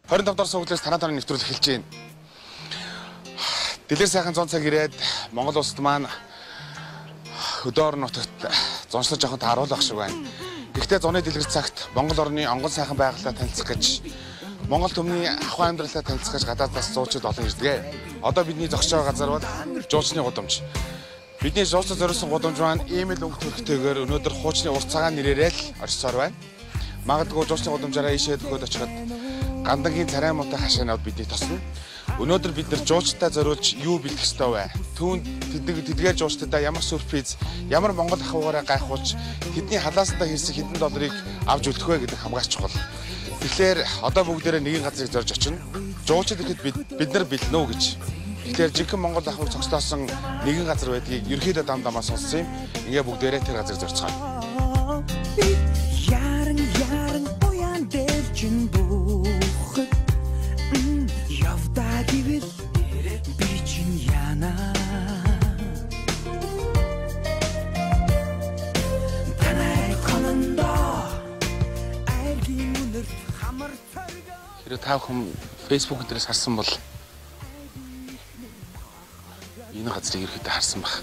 25 дахь суглаас танаа таны нэвтрүүлэг эхэлж байна. Дэлгэр сайхан 100 цаг ирээд Монгол улсад маань хөдөөр нутагт зончлож явахад харуулах шиг байна. Гэхдээ зуны дэлгэр цагт Монгол орны онгон сайхан байгальтай танилцах гэж Монгол төмний ахуй амьдралтай танилцах гэж гадаадаас зуучид олон ирдэг. Одоо бидний зогсож байгаа газар бол жуучны гудамж. Бидний жуулчд зориулсан гудамж маань ийм л өнгө төрхтэйгээр өнөөдөр хуучны урт цагаан нэрээр л оршсоор байна. Магадгүй жуулчны гудамжаараа ийшээ төхөд очиход гандангийн царай муутай хашаанууд бидний тосно. Өнөөдөр бид нар жуулчдаа зориулж юу бэлдэх ёстой вэ? Түүнд тэдгээр жуулчдаа ямар сюрприз, ямар Монгол ахуйгаараа гайхуулж хэдний халаасандаа хийсэн хэдэн долларыг авч үлдэх вэ гэдэг хамгаас чухал. Тэгэхээр одоо бүгдээрээ нэгэн газрыг зорж очино. Жуулчд ихэд бид нар бэлнэ үү гэж. Тэгэхээр жинхэнэ Монгол ахуйг цогцлоосон нэгэн газар байдгийг ерөөхдөө дам дамаа сонссон юм. Ингээ бүгдээрээ тэр газрыг зорцгоо. Яран уян дэлчин бүхэд явдаа гэвэл би чин яна. Танай конондо айгийн үнэр хамар царга. Хэрэв та бүхэн Facebook дээрээс харсан бол энэ газрыг ерөөхдөө харсан баг.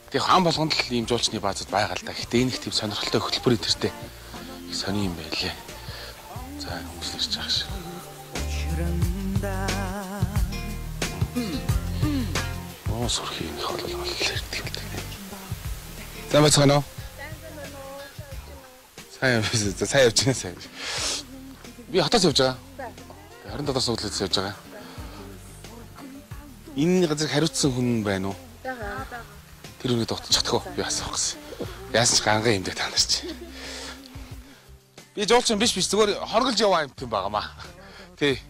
Тэгээ хаан болгонд л ийм жуулчны баазууд байгаа л да. Гэхдээ энэ их тийм сонирхолтой хөтөлбөр интертэй их сони юм байлээ. За хүмүүс ирж байгаа шиг. Оо сүрхий энэ хол ирдэг юм даа. За бацгаана уу? Сайн явж байна сайн. Би хотоос явж байгаа. 27 суглаас явж байгаа. Энэ газрыг хариуцсан хүн байна уу? Бага. Тэр үнийг дутчихдаг уу? Би асуух гэсэн. Яасан ч ганган юм дээр та нар чи. Би жуулчин биш зүгээр хорголж яваа юм байгаамаа. Тий.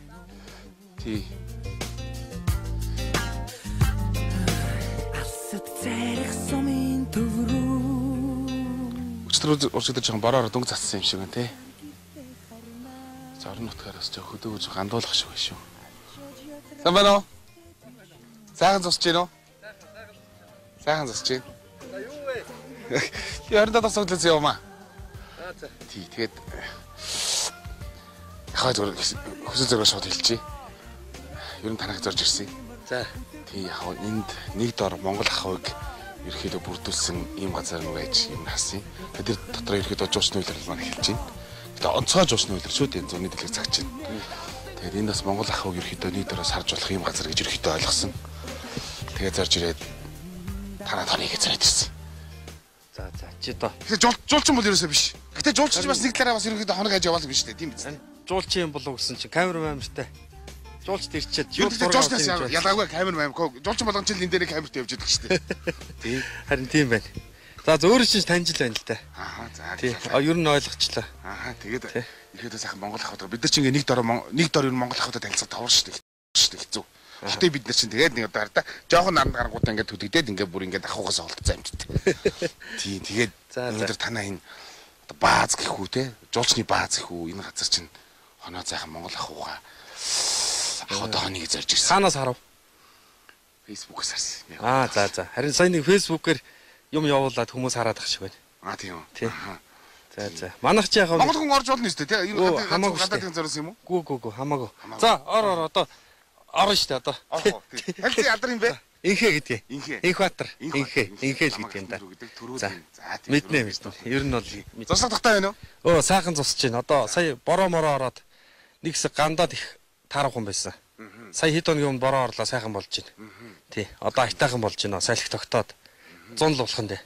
Өчтөр уршигдаж байгаа бороор дүнг цацсан юм шиг байна тий. Зорн нутгаараас ч хөдөөгөж гандуулах шиг байна шүү. Сайн байна уу? Сайхан зогсож байна уу? Сайхан зогсож байна. За юу вэ? Яран даа суглаж явмаа. За. Тий, тэгээд яхаа зөв хөсөө зөргөө шууд хэлчихье. Ер нь танах зорж ирсэн. За. Тий, яхаа энд нэг дор Монгол ахуйг ерөөхдөө бүрдүүлсэн ийм газар нь байж юм хасан. Тэр дотор ерөөхдөө жуучны үйлрэл маань эхэлж байна. Тэгээд онцгой жуучны үйлрэл шүү дээ зуны дэлгэр цаг чинь. Тэгээд энэ бас Монгол ахуйг ерөөхдөө нэг дөрөөс харж болох ийм газар гэж ерөөхдөө ойлгосон. Тэгээд зорж ирээд танаа таны гэж зориод ирсэн. За чи доо. Тэгэхээр жуулчин бол ерөөсөө биш. Гэтэ жуулчин бас нэг талаараа бас ерөөхдөө хоног хаж яваал биш үү тийм биз? Жуулчин болов гэсэн чинь камерамантай. Жуулчд ирчээд жуулчнаас ялгаагүй камераман. Жуулчин болгон ч энэ дээр камерт явж идэг шүү дээ. Тийм. Харин тийм байна. За өөрөө чинь таньж л байна л да. Аа за. Тийм. Ер нь ойлгочлаа. Аа тэгээд ерөөдөө сайхан Монгол ахуйтай. Бид нар чинь ингээ нэг дор ер нь Монгол ахуйтай танилцах товор шүү дээ. Хэцүү. Гэтэ бид нар чинь тэгээд нэг удаа жоохон наранд гарангуудаа ингээд төдөгдөөд ингээд бүр ингээд ахуйгаас олдцоо амжтай. Тийм тэгээд өнөөдөр танаа энэ бааз гэх үү те жуулчны бааз гэх үү энэ газар чинь хоноо зайхан Монгол ахуйгаа ахуйтай хоныг зорж ирсэн. Хаанаас харав? Facebook-аас харсан. Аа за. Харин сая нэг Facebook-ээр юм явуулаад хүмүүс хараад ах шиг байна. Аа тийм үү. За. Манайх чи яхав Монгол хүн орж болно шүү дээ те. Энэ гадаадын зориулсан юм уу? Гүү хамаагүй. За ор одоо орно шүү дээ одоо. Хальцын ядар юм бэ? Инхээ гэдгээ. Инхбаатар. Инхээ л гэдэг юм да. За. Мэднэ. Ер нь бол зослох тахтай байна уу? Сайхан зусж байна. Одоо сая бороо мороо ороод нэг хэсэг гандаад их таарах юм байсан. Сая хэд хоногийн өмнө бороо орлоо сайхан болж байна. Тий. Одоо айтаахан болж байна. Салхи тогтоод 100 л болох нь дээ.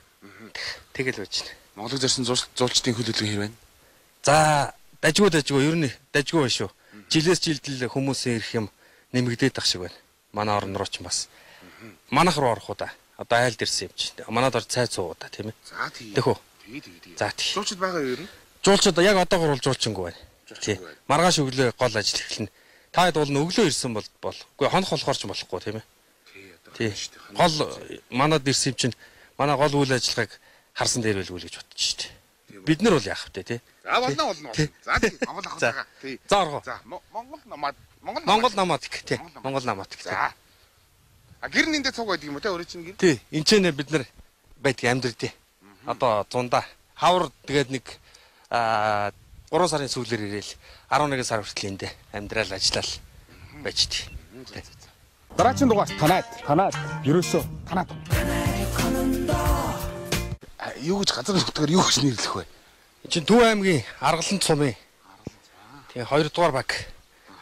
Тэгэл байж байна. Монголыг зорьсон зуулчдын хөлөөлөл хэр байна? За, дажгүй ер нь дажгүй байна шүү. Жилээс жилдэл хүмүүсийн ирэх юм нэмэгдээд ах шиг байна. Манай орн руу ч бас. Манайх руу орох уу да. Одоо айлд ирсэн юм чи. Манайд ор цай цуу да тийм ээ. За тийм. Тэхүү. Тэгээ. За тийм. Жуулчд байгаа юу ер нь? Жуулчд яг одоогор бол жуулчингүй байна. Тийм. Маргааш өглөө гол ажил эхэлнэ. Та хэд бол өглөө ирсэн бол үгүй хонох болохоор ч болохгүй тийм ээ. Тий. Гол манад ирсэн юм чинь манай гол үйл ажиллагааг харсан дээр байлгүй л гэж бодчих шүү дээ. Бид нар бол яах вэ тий? За болно. За тийм. Монгол ахуйгаа. Тий. За оргоо. За Монгол намаад гэх тий. Монгол намаад гэх. За. А гэр нэндээ цуг байдаг юм уу те өөрөө чинь гэр? Тий. Энд ч нэ бид нар байдаг амьдр тий. Одоо зундаа хавар тэгээд нэг 3 сарын сүүлээр ирээл 11 сар хүртэл энд амьдрал ажиллал байж дээ. Дараагийн дугаар танаад ерөөсөө танаад. Юу гэж газар нутгаар юу гэж нэрлэх вэ? Энэ чинь Төв аймгийн Аргалан цумын. Тэгээ 2 дугаар баг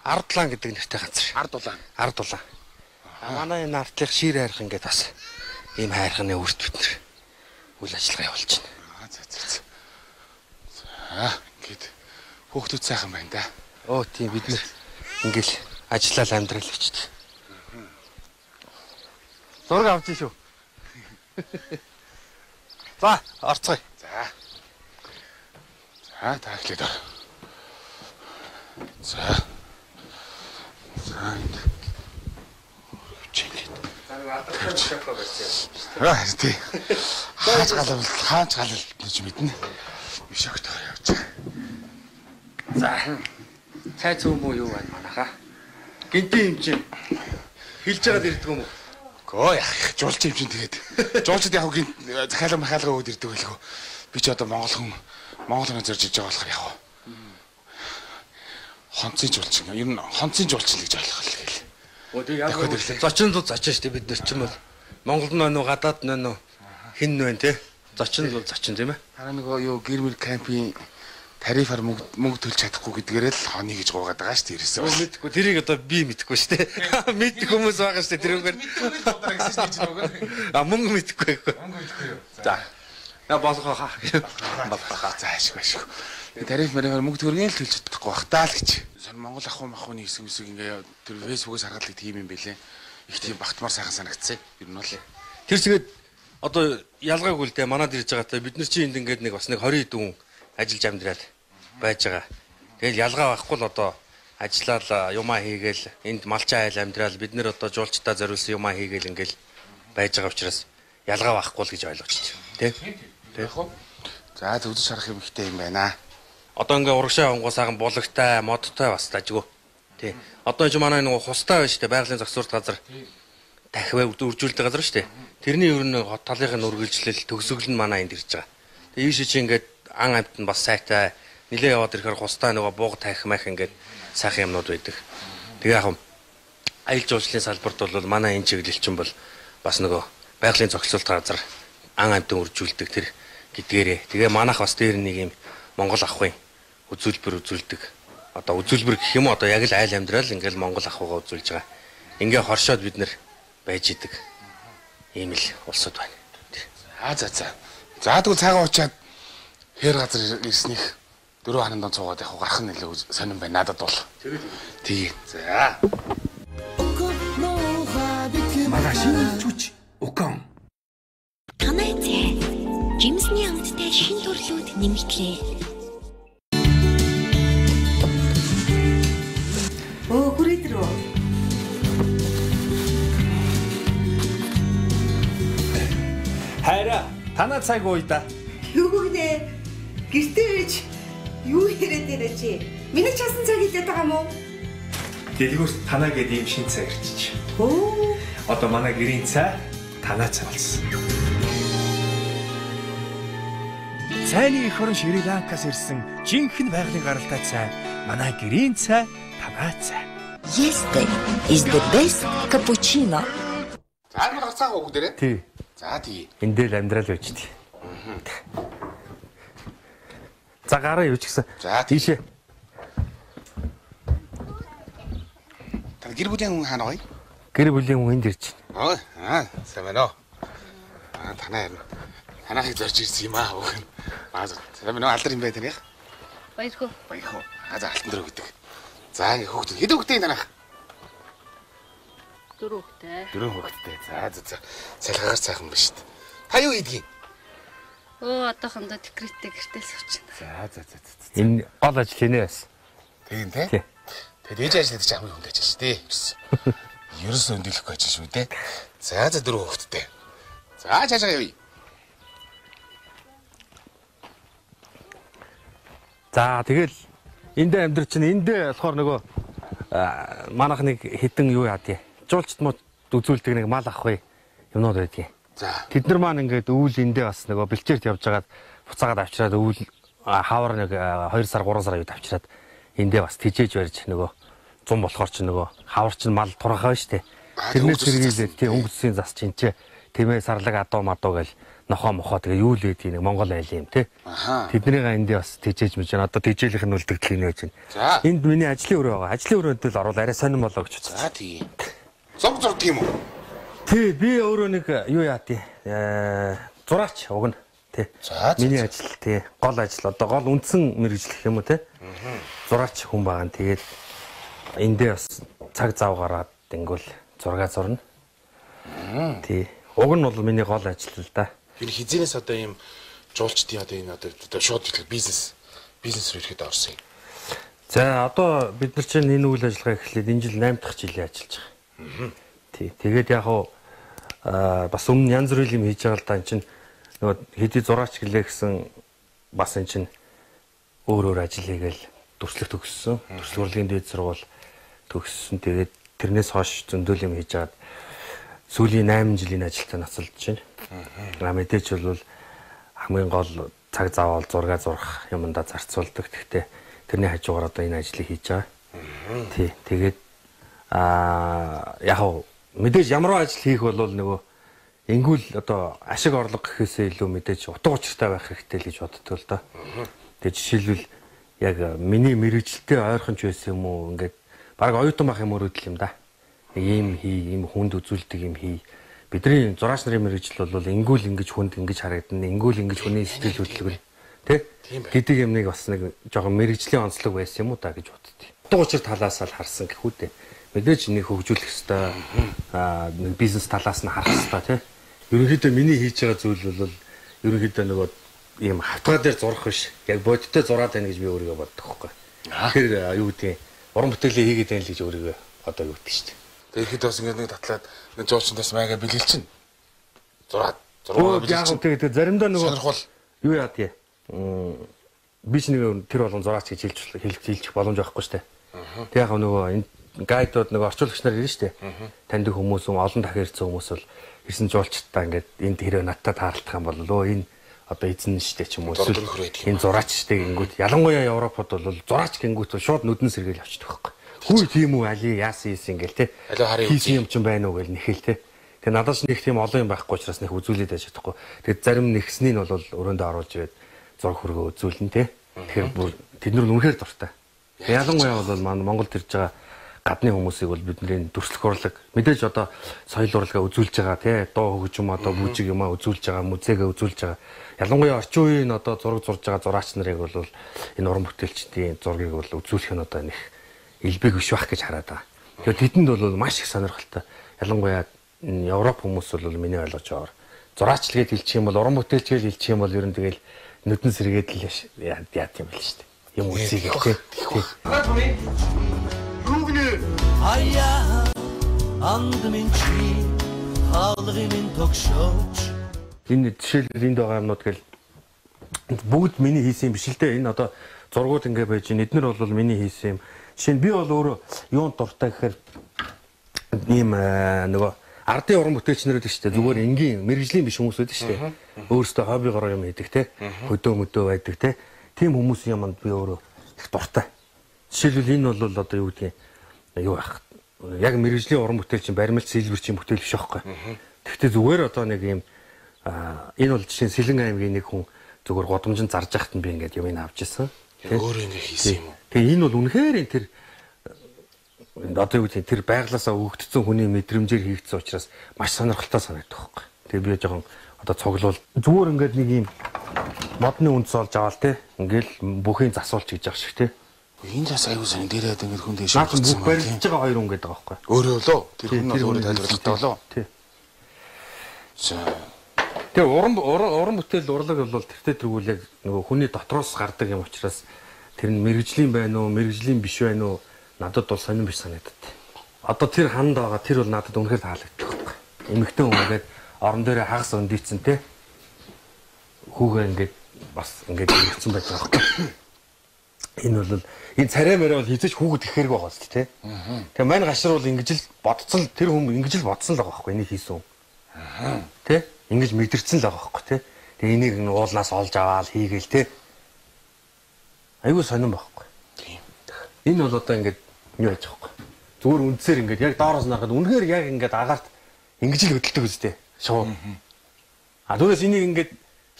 Ардулаан гэдэг нэртэй газар. Ардулаан. Манай энэ ардлах шир хайрхан гэдэг бас ийм хайрханы үрт бид нэр үйл ажиллагаа явуулж байна. За ингээд хүүхдүүд сайхан байна да. Тийм бид нэр ингээл ажиллал амьдрал хийчихдэг. Зураг авч шүү. За, орцгоё. За, тааглаад ор. За. Чиглээд. Тий. Хаач галал гэж мэднэ. Биш өгтөөр явж байгаа. За. Цай цөм үү юу байна манайхаа? Гинтийн хэмжээ хэлж байгаад ирдэг юм уу? Гоо яах жуулчин юм чинь тэгээд. Жуулчд яг гин захиалга өгөөд ирдэг байлгүй. Би ч одоо монгол хүн зорж иж байгаа болохоор яг хонцын жуулчин. Ер нь хонцын жуулчин гэж ойлгох л гээл. Тэг яг зочин л зочин шүү дээ бид нар ч юм бол Монгол нөө гадаад нөө хин нөө те. Зочин л зочин тийм ээ. Хараа нөгөө юу гэрмэр кампийн тарифаар мөнгө төлж чадахгүй гэдгээрээ л хоны гэж гуугаад байгаа шүү дээ ерөөсөө. Мэдхгүй тэрийг одоо би мэдхгүй шүү дээ. Мэддэг хүмүүс байгаа шүү дээ тэрүүгээр. Мөнгө мэдхгүй. За. Я болгоо хаа. Заашгүй. Тариф мөрөөр мөнгө төгрөгийн л төлж чадахгүй бах таа л гэж. Сон Монгол ахуйн хэсэг ингээ тэр фэйсбүүкээс харгалдаг тийм юм бэлээ. Их тийм багтмаар сайхан санагдцээ. Ер нь бол. Тэр чигээд одоо ялгаагүй л дээ манад ирж байгаатай бид нар чи энд ингээд нэг бас нэг 20 дүүн ажиллаж амьдраад байж байгаа. Тэгэл ялгаа байхгүй л одоо ажиллаад юмаа хийгээл энд малчаа айл амьдрал бид нэр одоо жуулчдаа зориулсан юмаа хийгээл ингээл байж байгаа учраас ялгаа байхгүй л гэж ойлгож байна. Тэ? За төвдөж шарах юм ихтэй юм байна. Одоо ингээ урагшаа онгоо сайхан булагтай, модтой бас дажгүй. Тий. Одоо ч манай нэг хустай байна шүү дээ. Байгалийн зохицуулт газар. Дахиваа үржүүлдэг газар шүү дээ. Тэрний ер нь хот талынхын үргэлжлэл төгсгөл нь манай энд ирж байгаа. Тэгээ ийш чи ингээд ан амт нь бас сайтай нилээ яваад ирэхээр хустай нөгөө бууг тахих мах ингээд сайхан юмнууд байдаг. Тэгээ яг аялал жуулчлалын салбарт бол манай энэ чиглэл чинь бол бас нөгөө байгалийн зохицуулт газар ан амтын үржүүлдэг тэр гэдгээрээ. Тэгээ манайх бас дээр нэг юм Монгол ахуйн үзүүлбэр үзүүлдэг. Одоо үзүүлбэр гэх юм уу одоо яг л айл амьдрал ингээл Монгол ахуйгаа үзүүлж байгаа. Ингээ хоршоод бид нэр байж идэг. Ийм л улсууд байна. За. Заадгүй цагаан уучаад хэр газар ирснийх 4 ханандаа цуугаад яг гарах нь илүү сонирн байна надад бол. Тэгээ. За. Магашин чүч укон. Танай цай. Жимсний амттай шин төрлүүд нэмэгдлээ. Хүрээдрөө. Хайра, танаа цаг ууйда. Юу гэнэ? Гэртээ ээж юу яриад байна чи? Миний часан цаг хэлээд байгаа мó? Дэлгүүр танаа гэдэг юм шин цаг ирчих. Одоо манай гэрийн цай танаа цай болсон. Цайны эх орон Шри-Ланкаас ирсэн жинхэнэ байгалийн гаралтай цай. Манай гэрийн цай танаа цай. Este is the best cappuccino. За амар гарцаагаа үг дээрээ. Тий. За тий. Эндэл амьдрал байж тий. За гараа юу ч гэсэн. За тийшээ. Та гэр бүлийн хүн хаана гоё? Гэр бүлийн хүн энд ирж байна. Сайн байна уу? Танаа харин. Танахыг зорж ирсэн юм аа. Сайн байна уу? Алдар юм байна тань. Баярхуу. За алтан дөрөв гэдэг. За ингээ хөөхтэй. Хэд хөөхтэй танах? 4 хүүхэдтэй. 4 хүүхэдтэй. За. Салхагаар цаахан ба шүү дээ. Та юу хийдгийг? Одоохондоо декреттэй гэртээ суучихна. За. Энэ гол ажил хийнэ бас. Тийм тий. Тэгээд ээж ажилладаг ч хамгийн хүнд ажил шүү дээ. Ерөөс өндөлөхгүй ажил шүү дээ. За 4 хүүхэдтэй. За чаашаа явъя. За тэгэл эндээ амьдрч чинь эндээ болохоор нөгөө манайх нэг хитэн юу яадгийг жуулчд мод үзүүлдэг нэг мал авах юмнууд байдгийг. За. Тэд нар маань ингээд өвөл эндээ бас нөгөө бэлчээрт явж байгаад буцаагаад авчираад өвөл хавар нэг 2 сар 3 сар аюу тавчраад эндээ бас тижээж барьж нөгөө 100 болохоор ч нөгөө хавар чинь мал турхаа шүү дээ. Тэрнээс сэргийлээд тий өнгөцсийн зас чинь тэмээ сарлаг адуу мадуу гэл нохоо мохоо тэгээ юу л гэдэг нэг Монгол айл юм тий. Тэднийгээ эндээ бас тижээж мэж байна. Одоо тижээлийнх нь үлдэгдэл нээж байна. Энд миний ажлын өрөө байгаа. Ажлын өрөөнд л орвол арай сонирн болоо гэж бодсон. За тийм. Зург зурдаг юм уу? Тий би өөрөө нэг юу яа тий зураач уг нь тий. Миний ажил тий гол ажил одоо гол үндсэн мэргэжил гэх юм уу тий. Зураач хүн байгаа. Тэгээд эндээ бас цаг зав гараад тэнгүүл зураг зурна. Тий. Уг нь бол миний гол ажил л да. Энэ хизэнээс одоо ийм жуулчдын одоо энэ одоо шууд бизнес рүү ирэхэд орсон юм. За одоо бид нар чинь энэ үйл ажиллагаа эхлээд энэ жил 8 дахь жилийн ажиллаж байгаа. Тий. Тэгээд яг уу бас өмнө янз бүрийн юм хийж байгаа л да энэ чинь нөгөө хэдий зураач гэлээ гэсэн бас энэ чинь өөр ажил хийгээл дүрслэх төгссөн. Дүрслэх урлагийн дээд сургууль төгссөн. Тэгээд тэрнээс хойш зөндөл юм хийж байгаа. Сүүлийн 8 жилийн ажилтаа нацалж байна. Мэдээч бол хамгийн гол цаг зав бол зураг зурах юмдаа зарцуулдаг. Гэхдээ тэрний хажуугаар одоо энэ ажлыг хийж байгаа. Тий. Тэгээд яг мэдээж ямар ажил хийх бол нөгөө ингүүл одоо ашиг орлого гэхээсээ илүү мэдээж утга учиртай байх хэрэгтэй л гэж боддог л да. Тэгээд жишээлбэл яг миний мэрэгжилтэй ойрхон ч байсан юм уу ингээд баг оюутан байх юм өрөөдөл юм да. Ийм хий, ийм хүнд үзүүлдэг юм хий. Бидний зураач нарын мэргэжил бол ингүүл ингэж хүнд ингэж харагдана, ингүүл ингэж хүний сэтгэл хөдлөл тий гэдэг юмныг бас нэг жоохон мэргэжлийн онцлог байсан юм уу та гэж боддتي. Утга учир талаас л харсан гэхүү дээ. Мэдээж нэг хөгжүүлэх ёстой, нэг бизнес талаас нь харах ёстой тий. Ерөнхийдөө миний хийж байгаа зүйл бол ерөнхийдөө нөгөө ийм хавтгаа дээр зурах биш. Яг бодиттой зураад байна гэж би өөрийгөө боддог байхгүй. Тэгэхээр юу гэдэг уран бүтээлээ хийгээд байна л гэж өөрийгөө одоо юу гэдэг шүү дээ. Тэгэхэд бас ингэ нэг татлаад нэг жуулчнаас маяга бэлгэлчин. Зураад яг тэгээд заримдаа нөгөө юу яа тий. Би ч нэг тэр болгон зураач гэж хэлж боломж байхгүй шүү дээ. Тэг яг нөгөө энэ гайдууд нөгөө орчуулагч нар ирнэ шүү дээ. Таньдаг хүмүүс олон дахин ирсэн хүмүүс бол ирсэн жуулчтай ингээд энд хэрэг надтай таарлах юм бол энэ одоо эзэн шүү дээ ч юм уу. Энэ зураач шүү дээ гингүүд. Ялангуяа Европод бол зураач гингүүд шууд нүдэн сэргээл явчихдаг байхгүй. Хүй тийм үү али яасан ингээл те. Хийсэн юм ч байна уу гэл нэхэл те. Тэгээ надад ч нэг тийм олон юм байхгүй учраас нэг үзүүлээд байж чадахгүй. Тэгээд зарим нэгснийг нь бол өрөөндөө оруулж ирээд зураг хөргөө үзүүлнэ те. Тэгэхээр тэд нар үнэхээр дуртай. Ялангуяа бол маань Монголд ирж байгаа гадны хүмүүсийг бол бидний дүрслэх урлаг мэдээж одоо соёл урлагаа үзүүлж байгаа те. Доо хөгжим одоо бүжиг юмаа үзүүлж байгаа, музейгээ үзүүлж байгаа. Ялангуяа орчин үеийн одоо зураг зурж байгаа зураач нарыг бол энэ уран бүтээлчдийн зургийг бол үзүүлэх нь одоо нэг илбэг биш байх гэж хараад байгаа. Тэгэхээр тэдэнд бол маш их сонирхолтой. Ялангуяа Европ хүмүүс бол миний ойлгож байгаагаар зураачлагыг хэлчих юм бол уран бүтээлчгээл хэлчих юм бол ер нь тэгэл нүдэн сэргээд л яа тийм байл шүү дээ. Юм үзье гэх тийм. Юугнэ? Аяа андмын чи хаалгын тогшооч. Энэ жишээлбэл энд байгаа юмнууд гэл бүгд миний хийсэн юм биш л дээ. Энэ одоо зургууд ингэ байж эднэр бол миний хийсэн юм. Жишээ нь би бол өөрөө юунд дуртай гэхээр ийм нөгөө ардын уран бүтээлч нар байдаг шүү дээ. Зүгээр энгийн мэрэгжлийн биш хүмүүс байдаг шүү дээ. Өөрөөсөө хоббигоор юм хийдэг те. Хөдөө мөдөө байдаг те. Тим хүмүүсийн юмд би өөрөө их дуртай. Жишээлбэл энэ бол одоо юу гэдгийг юу байх. Яг мэрэгжлийн уран бүтээлч баримлт сэлбэрчийн бүтээл биш байхгүй. Гэхдээ зүгээр одоо нэг ийм энэ бол жишээ нь Сэлэн аймгийн нэг хүн зүгээр годомжинд зарж яхад нь би ингээд юм авч ирсэн. Өөрөө ингэ хийсэн юм уу? Тэгээ энэ бол үнэхээр тэр одоо юу гэдэг тэр байглаасаа өгөгдсөн хүний мэдрэмжээр хийгдсэн учраас маш сонирхолтой санагддаг байхгүй. Тэгээ би жоохон одоо цуглуул зүгээр ингээд нэг юм модны үндэс олж аваал те. Ингээл бүхийн засуулч гэж явах шиг те. Энэ бас аюу сан дээрээ ингээд хүн дэше өгсөн юм. Барилж байгаа хоёр хүн гэдэг байгаа байхгүй. Өөрөө лөө тэр хүн бол өөрөө тайлбарлалтай болоо. Тий. За тэгээ уран бүтээл урлаг бол тэртээ тэргүүл яг нөгөө хүний дотроос гардаг юм учраас тэр нь мэрэгжлийн байна уу, мэрэгжлийн биш байна уу надад бол сонирн биш санагдав. Одоо тэр ханд байгаа тэр бол надад үнэхээр таалагддаг байхгүй. Эмэгтэй хүн ингээд орон дээрээ хагас өндийцэн те. Хүүгээ ингээд бас ингээд ирсэн байж байгаа байхгүй. Энэ бол энэ царай мөрөө бол хизэж хүүхэд ихээр байгаа шүү дээ те. Тэгээ мань гашир бол ингэж л бодцсон тэр хүн ингэж л бодсон л байгаа байхгүй энийг хийсэн. Тэ? Ингэж мэдэрсэн л байгаа байхгүй те. Тэгээ энийг уулнаас олж аваад хийгээл те. Айгуу сонирн байхгүй. Тийм. Энэ бол одоо ингээд юу яаж байгаа вэ? Зүгээр үндсээр ингээд яг доороос нарахад үнэхээр яг ингээд агаарт ингэж л хөдөлдөг үстэй. Шуу. Түүнээс энийг ингээд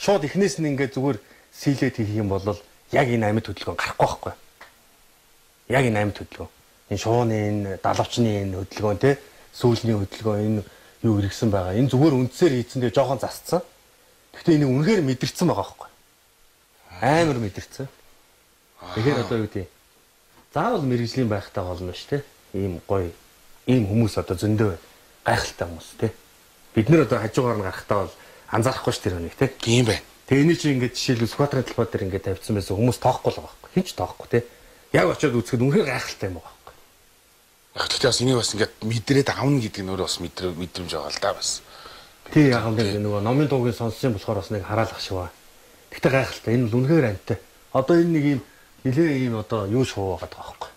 шууд эхнээс нь ингээд зүгээр сийлээд хийх юм бол яг энэ амьд хөдөлгөөн гарахгүй байхгүй. Яг энэ амьд хөдөлгөөн. Энэ шууны энэ далавчны энэ хөдөлгөөн те сүүлний хөдөлгөөн энэ юу иргсэн байгаа. Энэ зүгээр үндсээр хийцэндээ жоохон засцсан. Гэхдээ энийг үнэхээр мэдэрсэн байгаа байхгүй. Амар мэдэрсэн. Тэгэхээр одоо юу гэдэг заавал мэрэгжлийн байхтай болно шүү дээ. Ийм гоё ийм хүмүүс одоо зөндөө гайхалтай хүмүүс те. Бид нэр одоо хажуугаар нь гарахтаа бол анзаарахгүй ш тэр хүнийг те. Тийм байна. Тэгээ энэ чинь ингээд жишээлбэл Сүхбаатарын талбай дээр ингээд тавьсан байсан хүмүүс тоохгүй л байгаа байхгүй. Хинч тоохгүй те. Яг очиод үзэхэд үнэхээр гайхалтай юм байгаа байхгүй. Яг тэгэхээр бас энийг бас ингээд мэдрээд авна гэдэг нь өөрөө бас мэдрэмж байгаа л да бас. Тий яг юм дээр нөгөө номын дуугийн сонссон болохоор бас нэг хараалах шиг ба. Тэгтээ гайхалтай энэ бол үнэхээр амттай. Одоо энэ нэг юм нилээ ийм одоо юу шуу байгаа байхгүй.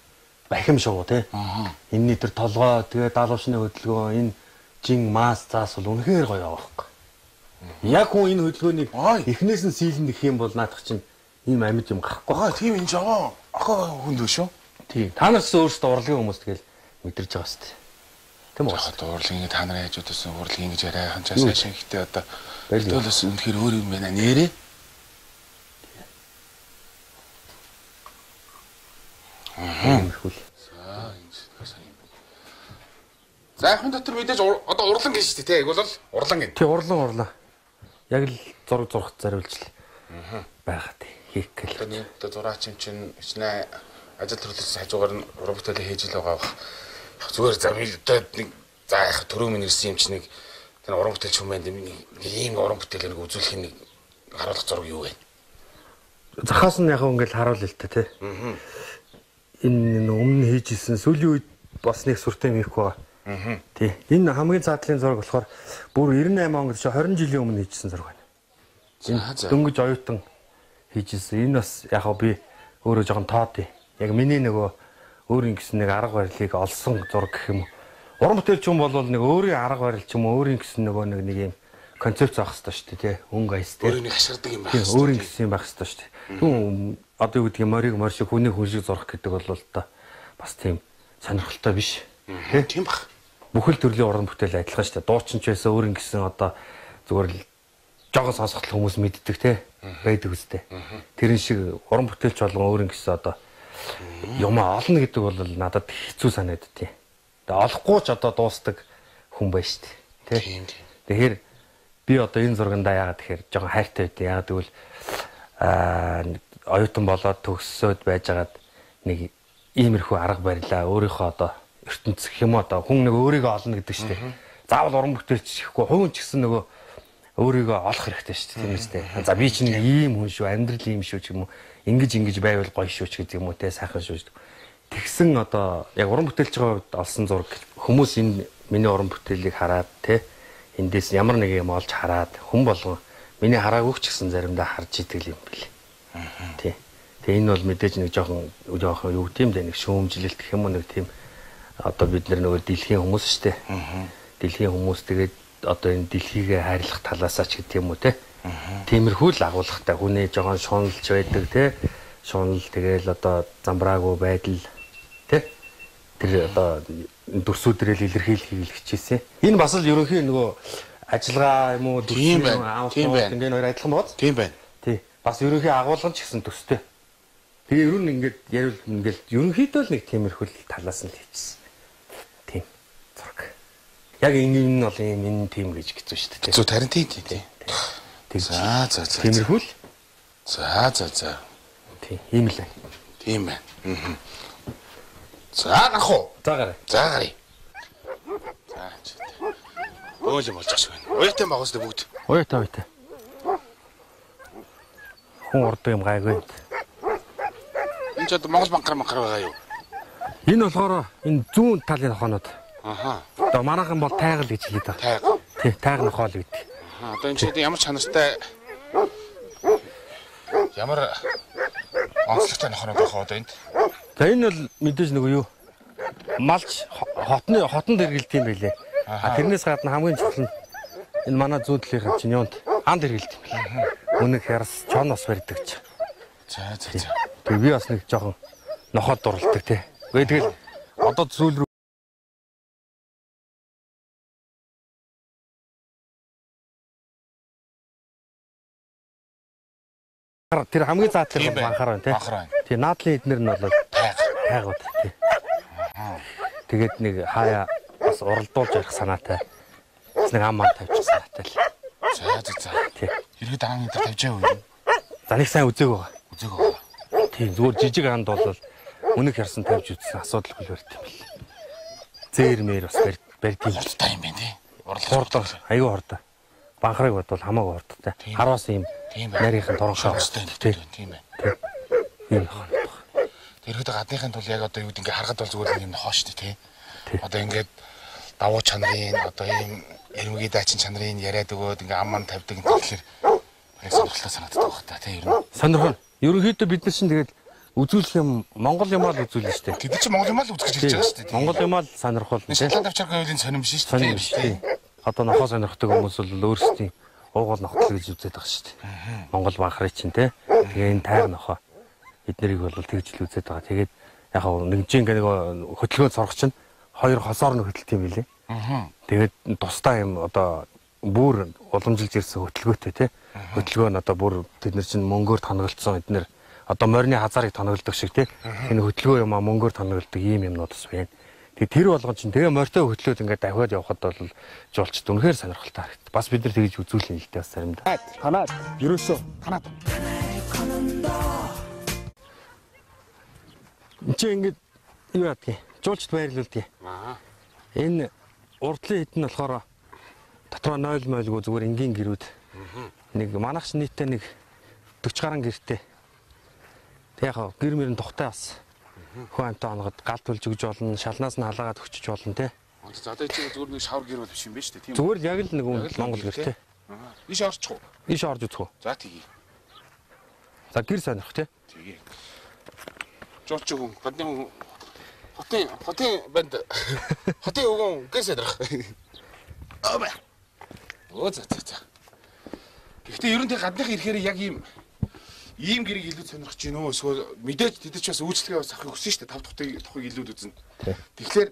Бахим шуу те. Энэний тэр толгой тэгээ даалгавчны хөдөлгөөн энэ жин мас заас бол үнэхээр гоё байгаа байхгүй. Яг хүн энэ хөдөлгөөнийг эхнээс нь сийлэн гэх юм бол наадах чинь ийм амьд юм гарахгүй. Тийм энэ жоо. Ахаа хүнд шүү. Тийм. Та нар ч өөрсдөө урлагийн хүмүүс тэгэл мэдэрч байгаа шүү дээ. Тийм үү? Одоо урлагийн та нарын хажуудаас урлагийн гэж яриахан чаас ашиг ихтэй одоо төлөөс үнэхээр өөр юм байна нэрээ. За энэ дотор мэдээж одоо урлан гэж шүү дээ тийм бол урлан гин. Тий урлан. Яг л зураг зориулж л байгаад хийх гээл. Одоо зураач юм чинь хичнээн ажил төрлөөс хажуугаар нь уран бүтээлээ хийж л байгаа. Зүгээр замилдад нэг за яг төрөө минь ирсэн юм чинь нэг тэр уран бүтээлч хүмүүс нэг ийм уран бүтээлээ нэг үзүүлэх нэг харуулах зураг юу вэ? Захаас нь яг ингээл харуул л та тий. Энэ өмнө хийжсэн сүүлийн үед бас нэг сүртэй мэрхүү. Тий. Энэ хамгийн цаатлын зураг болохоор бүр 98 онд чи 20 жилийн өмнө хийжсэн зураг байна. Энэ дөнгөж оюутан хийжсэн. Энэ бас яг би өөрөө жоохон тоод. Яг миний нөгөө өөрийн гэсэн нэг арга барилыг олсон зураг гэх юм. Уран бүтээлч юм бол нэг өөрийн арга барил ч юм уу өөрийн гэсэн нөгөө нэг юм концепц авах хэрэгтэй шүү дээ тий. Өнгө айс тий. Өөрийн ашигладаг юм байх хэрэгтэй. Өөрийн гэсэн юм байх хэрэгтэй шүү дээ. Түн одоо юу гэдэг юм морь шиг хүний хүн шиг зурх гэдэг бол та бас тийм сонирхолтой биш. Тийм бах. Бүхэл төрлийн уран бүтээл адилхан шүү дээ. Дуучин ч байсан өөрийн гэсэн одоо зүгээр л жогоо сонсгол хүмүүс мэддэг тий. Байдаг үстэй. Тэрэн шиг уран бүтээлч болгон өөрийн гэсэн одоо юм олно гэдэг бол надад хэцүү санагдав тий. Тэгээ олохгүй ч одоо дуустдаг хүн байна шүү дээ. Тий. Тэгэхээр би одоо энэ зургандаа яагаад тэгэхээр жоохон хайртай байд. Яагаад гэвэл оюутан болоод төгссөд байжгаад нэг иймэрхүү арга барилаа өөрийнхөө одоо ертөнц гэх юм одоо хүн нэг өөрийгөө олно гэдэг шүү дээ. Заавал уран бүтээлч ихгүй хувийн ч гэсэн нөгөө өөрийгөө олох хэрэгтэй шүү дээ. Тийм үстэй. За би чинь ийм хүн шүү, амьдрал ийм шүү ч юм уу. Ингэж байвал гоё шүү ч гэдэг юм уу те сайхан шүү. Тэгсэн одоо яг уран бүтээлчийн хувьд олсон зураг хүмүүс энэ миний уран бүтээлийг хараад те эндээс ямар нэг юм олж хараад хүн болгон миний хараагүй ч гэсэн заримдаа харж идэг юм бэл. Тий. Тэгээ энэ бол мэдээж нэг жоохон юу тийм дээ нэг шүүмжлэлт гэх юм уу нэг тийм одоо бид нөгөө дэлхийн хүмүүс шүү дээ. Дэлхийн хүмүүс тэгээд одоо энэ дэлхийгээ хайрлах талаасаа ч гэдэг юм уу те. Тиймэрхүү л агуулгатай хүний жоохон шуналж байдаг те. Шунал тэгээл одоо замбраагүй байдал те. Тэр одоо дүрсүүдрэл илэрхийлэхийг хичээсэн. Энэ бас л ерөнхийн нөгөө ажиллагаа юм уу тийм байна. Ингээд хоёр адилхан бод. Тийм байна. Тий. Бас ерөнхийн агуулга ч гэсэн төстэй. Тэгээ ер нь ингээд ярил ингээд ерөнхийдөө л нэг тиймэрхүү талаас нь л хийчихсэн. Тийм. Зураг. Яг энэ нь бол энэ тийм гэж хэцүү шүү дээ. Хэцүү тарин тийм. За. Тиймэрхүү л. За. Тийм. Ийм л. Тийм байна. За гарах уу? За гараа. За гаръя. За. Өөлөм болж байгаа шүү. Уяатай багс дэ бүгд. Уяатай. Хүн урд юм гайгүй. Энд ч одоо Монгол банкар байгаа юу? Энэ болохоор энэ зүүн талын хоноод. Аха. Одоо манайхан бол тайгал гэж хэлээд байгаа. Тайгал. Тий, тайгны хоол гэдэг. Одоо энэ чинь ямар чанартай ямар онцлогтой нохоноо байх вэ энд? За энэ бол мэдээж нөгөө юу? Малч хотонд хэргэлт юм байлээ. Тэрнээс гадна хамгийн чухал нь энэ манай зүүн талынхаа чинь юунд анд хэргэлт юм байлээ. Үнэг хярс чон бас барьдаг ч. За. Тэгээ би бас нэг жоохон нохоод дурлдаг тий. Тэгэл одоо зүйл рүү тэр хамгийн заатай бол банхаар байна тий. Тий наадлын эднэр нь бол тайгууд тий. Тэгээд нэг хаяа бас уралдуулж ярих санаатай. Бас нэг ам тавьчих санаатай л. За. Тий. Иргэд аан дээр тавьж байгаа юм. За нэг сайн үзээг байгаа. Тийм зүгээр жижиг анд бол үнэг харсан тавьж үзсэн асуудалгүй л барьт юм бэл. Зээрмээр бас барьт юм. Хурдтай юм байна тий. Хурдтай аюу хурдтай. Банхрыг бодвол хамаагүй хурдтай. Хараас юм нарийнхан торонхоо тийм байна. Тийм. Иргэд гадныхын тул яг одоо юу гэдэг ингээ харахад бол зүгээр юм нохоо шүү дээ тий. Одоо ингээд давуу чанарын одоо ийм эрмэгийн даачин чанарын яриад өгөөд ингээ ам тавьдаг тэгэхээр яг сонирхолтой санагддаг байх та тий ер нь. Сонирхол. Ерөнхийдөө бид нар чинь тэгээд үзүүлэх юм Монгол юмаа л үзүүлнэ шүү дээ. Тэд чинь Монгол юмаа л үзэж хэлж байгаа шүү дээ. Монгол юмаа л сонирхол. Шотланд авчиргаа үеийн сонирм биш шүү дээ. Тийм. Одоо нохоо сонирхдаг хүмүүс бол өөрсдийн уугуул нохтол гэж үзээд байгаа шүү дээ. Монгол банхрын чинь тий. Тэгээ энэ тайр нохоо эднэрийг бол тэгж л үзээд байгаа. Тэгээд яг нэг жинг нэг хөдөлгөөн сурах чинь хоёр хосоор нь хөдөлт юм билээ. Тэгээд тусдаа юм одоо бүр уламжилж ирсэн хөдөлгөөтэй тий. Хөдөлгөөн одоо бүр бид нар чинь мөнгөөр тоноглолцсон эднэр одоо морины хазаарыг тоноглодог шиг тий. Энэ хөдөлгөөн юм а мөнгөөр тоноглодог ийм юмнууд бас байна. Тэгээд тэр болгон чинь тэгээ морьтой хөдлөөд ингээд давхиад явхад бол жуулчд үнэхээр сонирхолтой харагд. Бас бид нар тэгж үзүүлнэ л дээ бас заримдаа. Танаад ерөөсөө танаад. Чи ингээд юу яадгийг жуулчд баярлуулдгийг. Энэ урдлын хитэн болохоор дотроо 0 мойлгүй зүгээр энгийн гэрүүд. Нэг манайх нийтдээ нэг 40 гаруй гэртэй. Тэг яг гэр мөрөн тухтай бас. Хүн амтаа онгод галт төлж өгж болно, шалнаас нь халаагаад өгчөж болно те. За одоо чи зүгээр нэг шавар гэр бол биш юм байна шүү дээ тийм үү? Зүгээр яг л нэг Монгол гэр те. Иш орчих уу? Иш орж үзэх үү? За тэгье. За гэр сонирх те. Тэгье. Жуулч хүн, гадны хүн хотын банд хотын өгөн гэр сонирх. Ааба. Оо за. Гэхдээ ер нь тэг гадныхаа ирэхээр яг ийм гэрийг илүү сонирхож байна уу? Эсвэл мэдээж тэд ч бас үйлчлэгээ бас авахыг хүсэн шүү дээ. 5 тухыг илүүд үзнэ. Тэгэхээр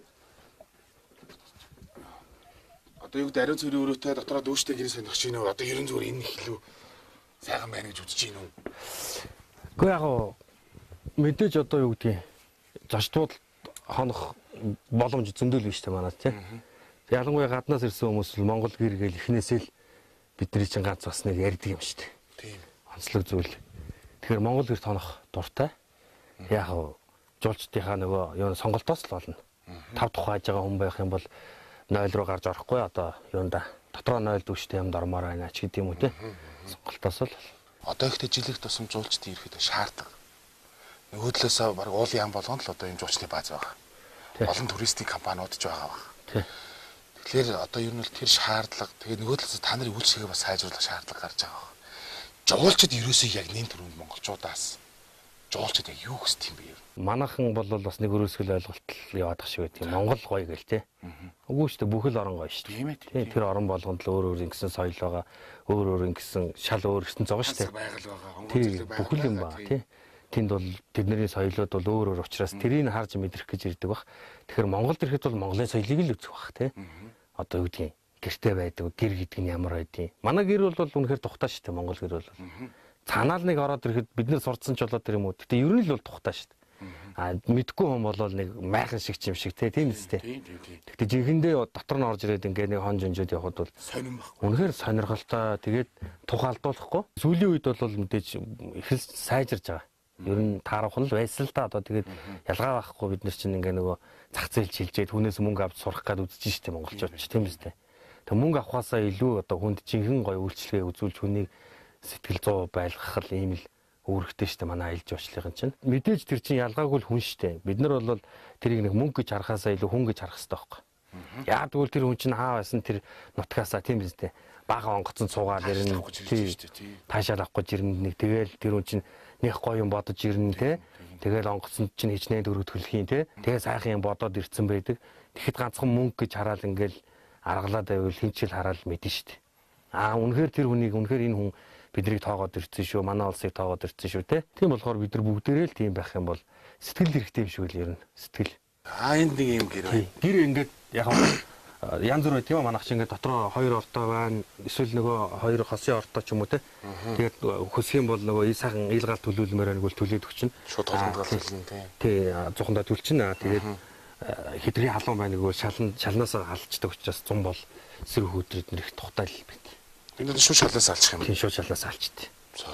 одоо юу гэдэг ариун цэврийн өрөөтэй дотроо дүүштэй гэрийг сонирхож байна уу? Одоо ерөн зүгээр энэ их илүү сайхан байна гэж үзэж байна уу? Гэхдээ яг мэдээж одоо юу гэдгийг зочдууд хонох боломж зөндөл биш те манайд тий. Ялангуяа гаднаас ирсэн хүмүүс л Монгол гэр гээл эхнээсээ л бидний чинь ганц бас нэг ярьдаг юм шүү дээ. Тийм. Онцлог зүйл. Тэгэхээр Монгол гэр тонох дуртай. Яг жуулчдынхаа нөгөө юу сонголтоос л болно. 5 тухай хааж байгаа хүн байх юм бол 0 руу гарч орохгүй одоо юунда дотроо 0 дүүштэй юмд ормоор байна ч гэдэм үү те. Сонголтоос л. Одоо ихтэй жилих тусам жуулчдын ирэхэд шаарддаг. Нөгөөдлөөсөө баг уулын яам болгоно л одоо юм жуулчны бааз байгаа. Олон туристик компаниуд ч байгаа баг. Тэгэхээр одоо ер нь л тэр шаардлага тэгээ нөгөөдлөөсөө та нарын үйлчлэгээ бас сайжруулах шаардлага гарч байгаа. Жуулчид ерөөсөө яг нэн төрөнд монголчуудаас жуулчид яг юу хүсдэг юм бэ? Манайхан бол бас нэг өрөөсгөл ойлголт яваад ах шиг байдаг. Монгол гоё гэл те. Үгүй шүү дээ бүхэл орон гоё шүү дээ. Тэр орон болгонд л өөр ингэсэн соёл байгаа. Өөр ингэсэн шал өөр гэсэн зогоо шүү дээ. Байгаль байгаа. Онгоцлог бүхэл юм ба тий. Тэнд бол тэдний соёлууд бол өөр учраас тэрийг харж мэдрэх гэж ирдэг бах. Тэгэхээр Монголд ирэхэд бол Монголын соёлыг л үзэх бах тий. Одоо юу гэдгийг гэртэй байдаг гэр гэдэг нь ямар байдгийг. Манай гэр бол үнэхээр тухтай шүү дээ Монгол гэр бол. Цаанаал нэг ороод ирэхэд бид нэр сурцсан ч болоод тэр юм уу. Гэтэ ер нь л бол тухтай шүү дээ. А мэдгүй хүн бол нэг майхан шиг юм шиг тийм үстэй. Гэтэ жинхэндээ дотор нь орж ирээд ингээ нэг хон жонжод явхад бол сонирм баг. Үнэхээр сонирхолтой. Тэгээд тухайлдуулахгүй. Сүүлийн үед бол мэдээж их л сайжирж байгаа. Ер нь таарах нь байсан л да одоо тэгээд ялгаа байхгүй бид нар чинь ингээ нөгөө зах зээл шилжээд хүнээс мөнгө авч сурах гээд үзэж штэ монголчууд ч тийм үстэй. Тэг мөнгө авахаасаа илүү одоо хүнд жинхэнэ гоё үйлчлэгээ үзүүлж хүнийг сэтгэл 100 байлгах л ийм л үүрэгтэй штэ манай аялал жуулчлалын чинь. Мэдээж тэр чинь ялгаагүй л хүн штэ. Бид нар бол тэрийг нэг мөнгө гэж харахаасаа илүү хүн гэж харах хэрэгтэй байхгүй. Яг тэгвэл тэр хүн чинь хаа байсан тэр нутгаасаа тийм үстэй. Бага онгоцон цуугаад ирнэ. Таашаал авах гэж ирнэ. Нэг тэгэл тэр хүн чинь нэг гоё юм бодож ирнэ те. Тэгэл онгоцонд чинь хичнээн дөрөв төлөхийн те. Тэгээ сайхан юм бодоод ирцэн байдаг. Тэгэхэд ганцхан мөнгө гэж хараад ингээл аргалаад байвал хинчил хараад мэдэн штэ. Үнэхээр тэр хүнийг үнэхээр энэ хүн Биднийг тоогоод ирсэн шүү, манай улсыг тоогоод ирсэн шүү те. Тийм болохоор бид нар бүгдээрээ л тийм байх юм бол сэтгэл хэрэгтэй юм шиг л ер нь. Сэтгэл. Энд нэг юм гэр бай. Гэр ингээд яг янз бүр байт юм манайх чинь ингээд дотроо 2 ортой байна. Эсвэл нөгөө 2 хосын ортой ч юм уу те. Тэгээд хөсөх юм бол нөгөө сайхан ийлгаал төлөвлөмөр нэг бол төлөөд өгчин. Шууд толгонд галзуулна тий. Зухандаа төлчин. Тэгээд хэдрийн халуун байна нөгөө шалнаасаа халждаг учраас 100 бол эсрэг хөдрөд нэр их тухтай л байт. Энэ шууд шалнаас алчих юм. Тийм шууд шалнаас алчт. За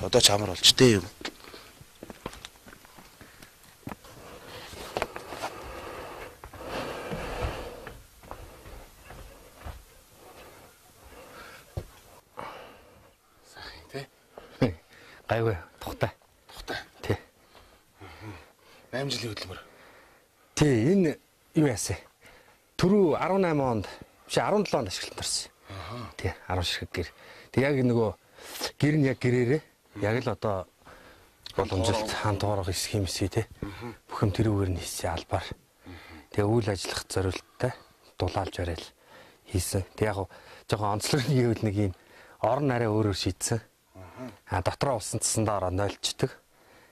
одоо ч амар болж дээ юм. Сайхан тий. Гайгүй тухтай. Тий. 8 жилийн хөдөлмөр. Тий, энэ юу яасан? Түрүү 18 онд, биш 17 онд ашиглалтанд орсон. Тий, 10 ширхэг гэр. Тэг яг нөгөө гэр нь яг гэрээрээ яг л одоо боломжлолт хамтуурах схемсээ тий. Бүх юм тэрүүгээр нь хийсэн албаар. Тэгээ үйл ажиллах зорилттой дулаалж барайл хийсэн. Тэг яг жоохон онцлогны гэвэл нэг юм орон арай өөрөөр шийдсэн. Дотроо усан цасандаа ороо нойлчдаг.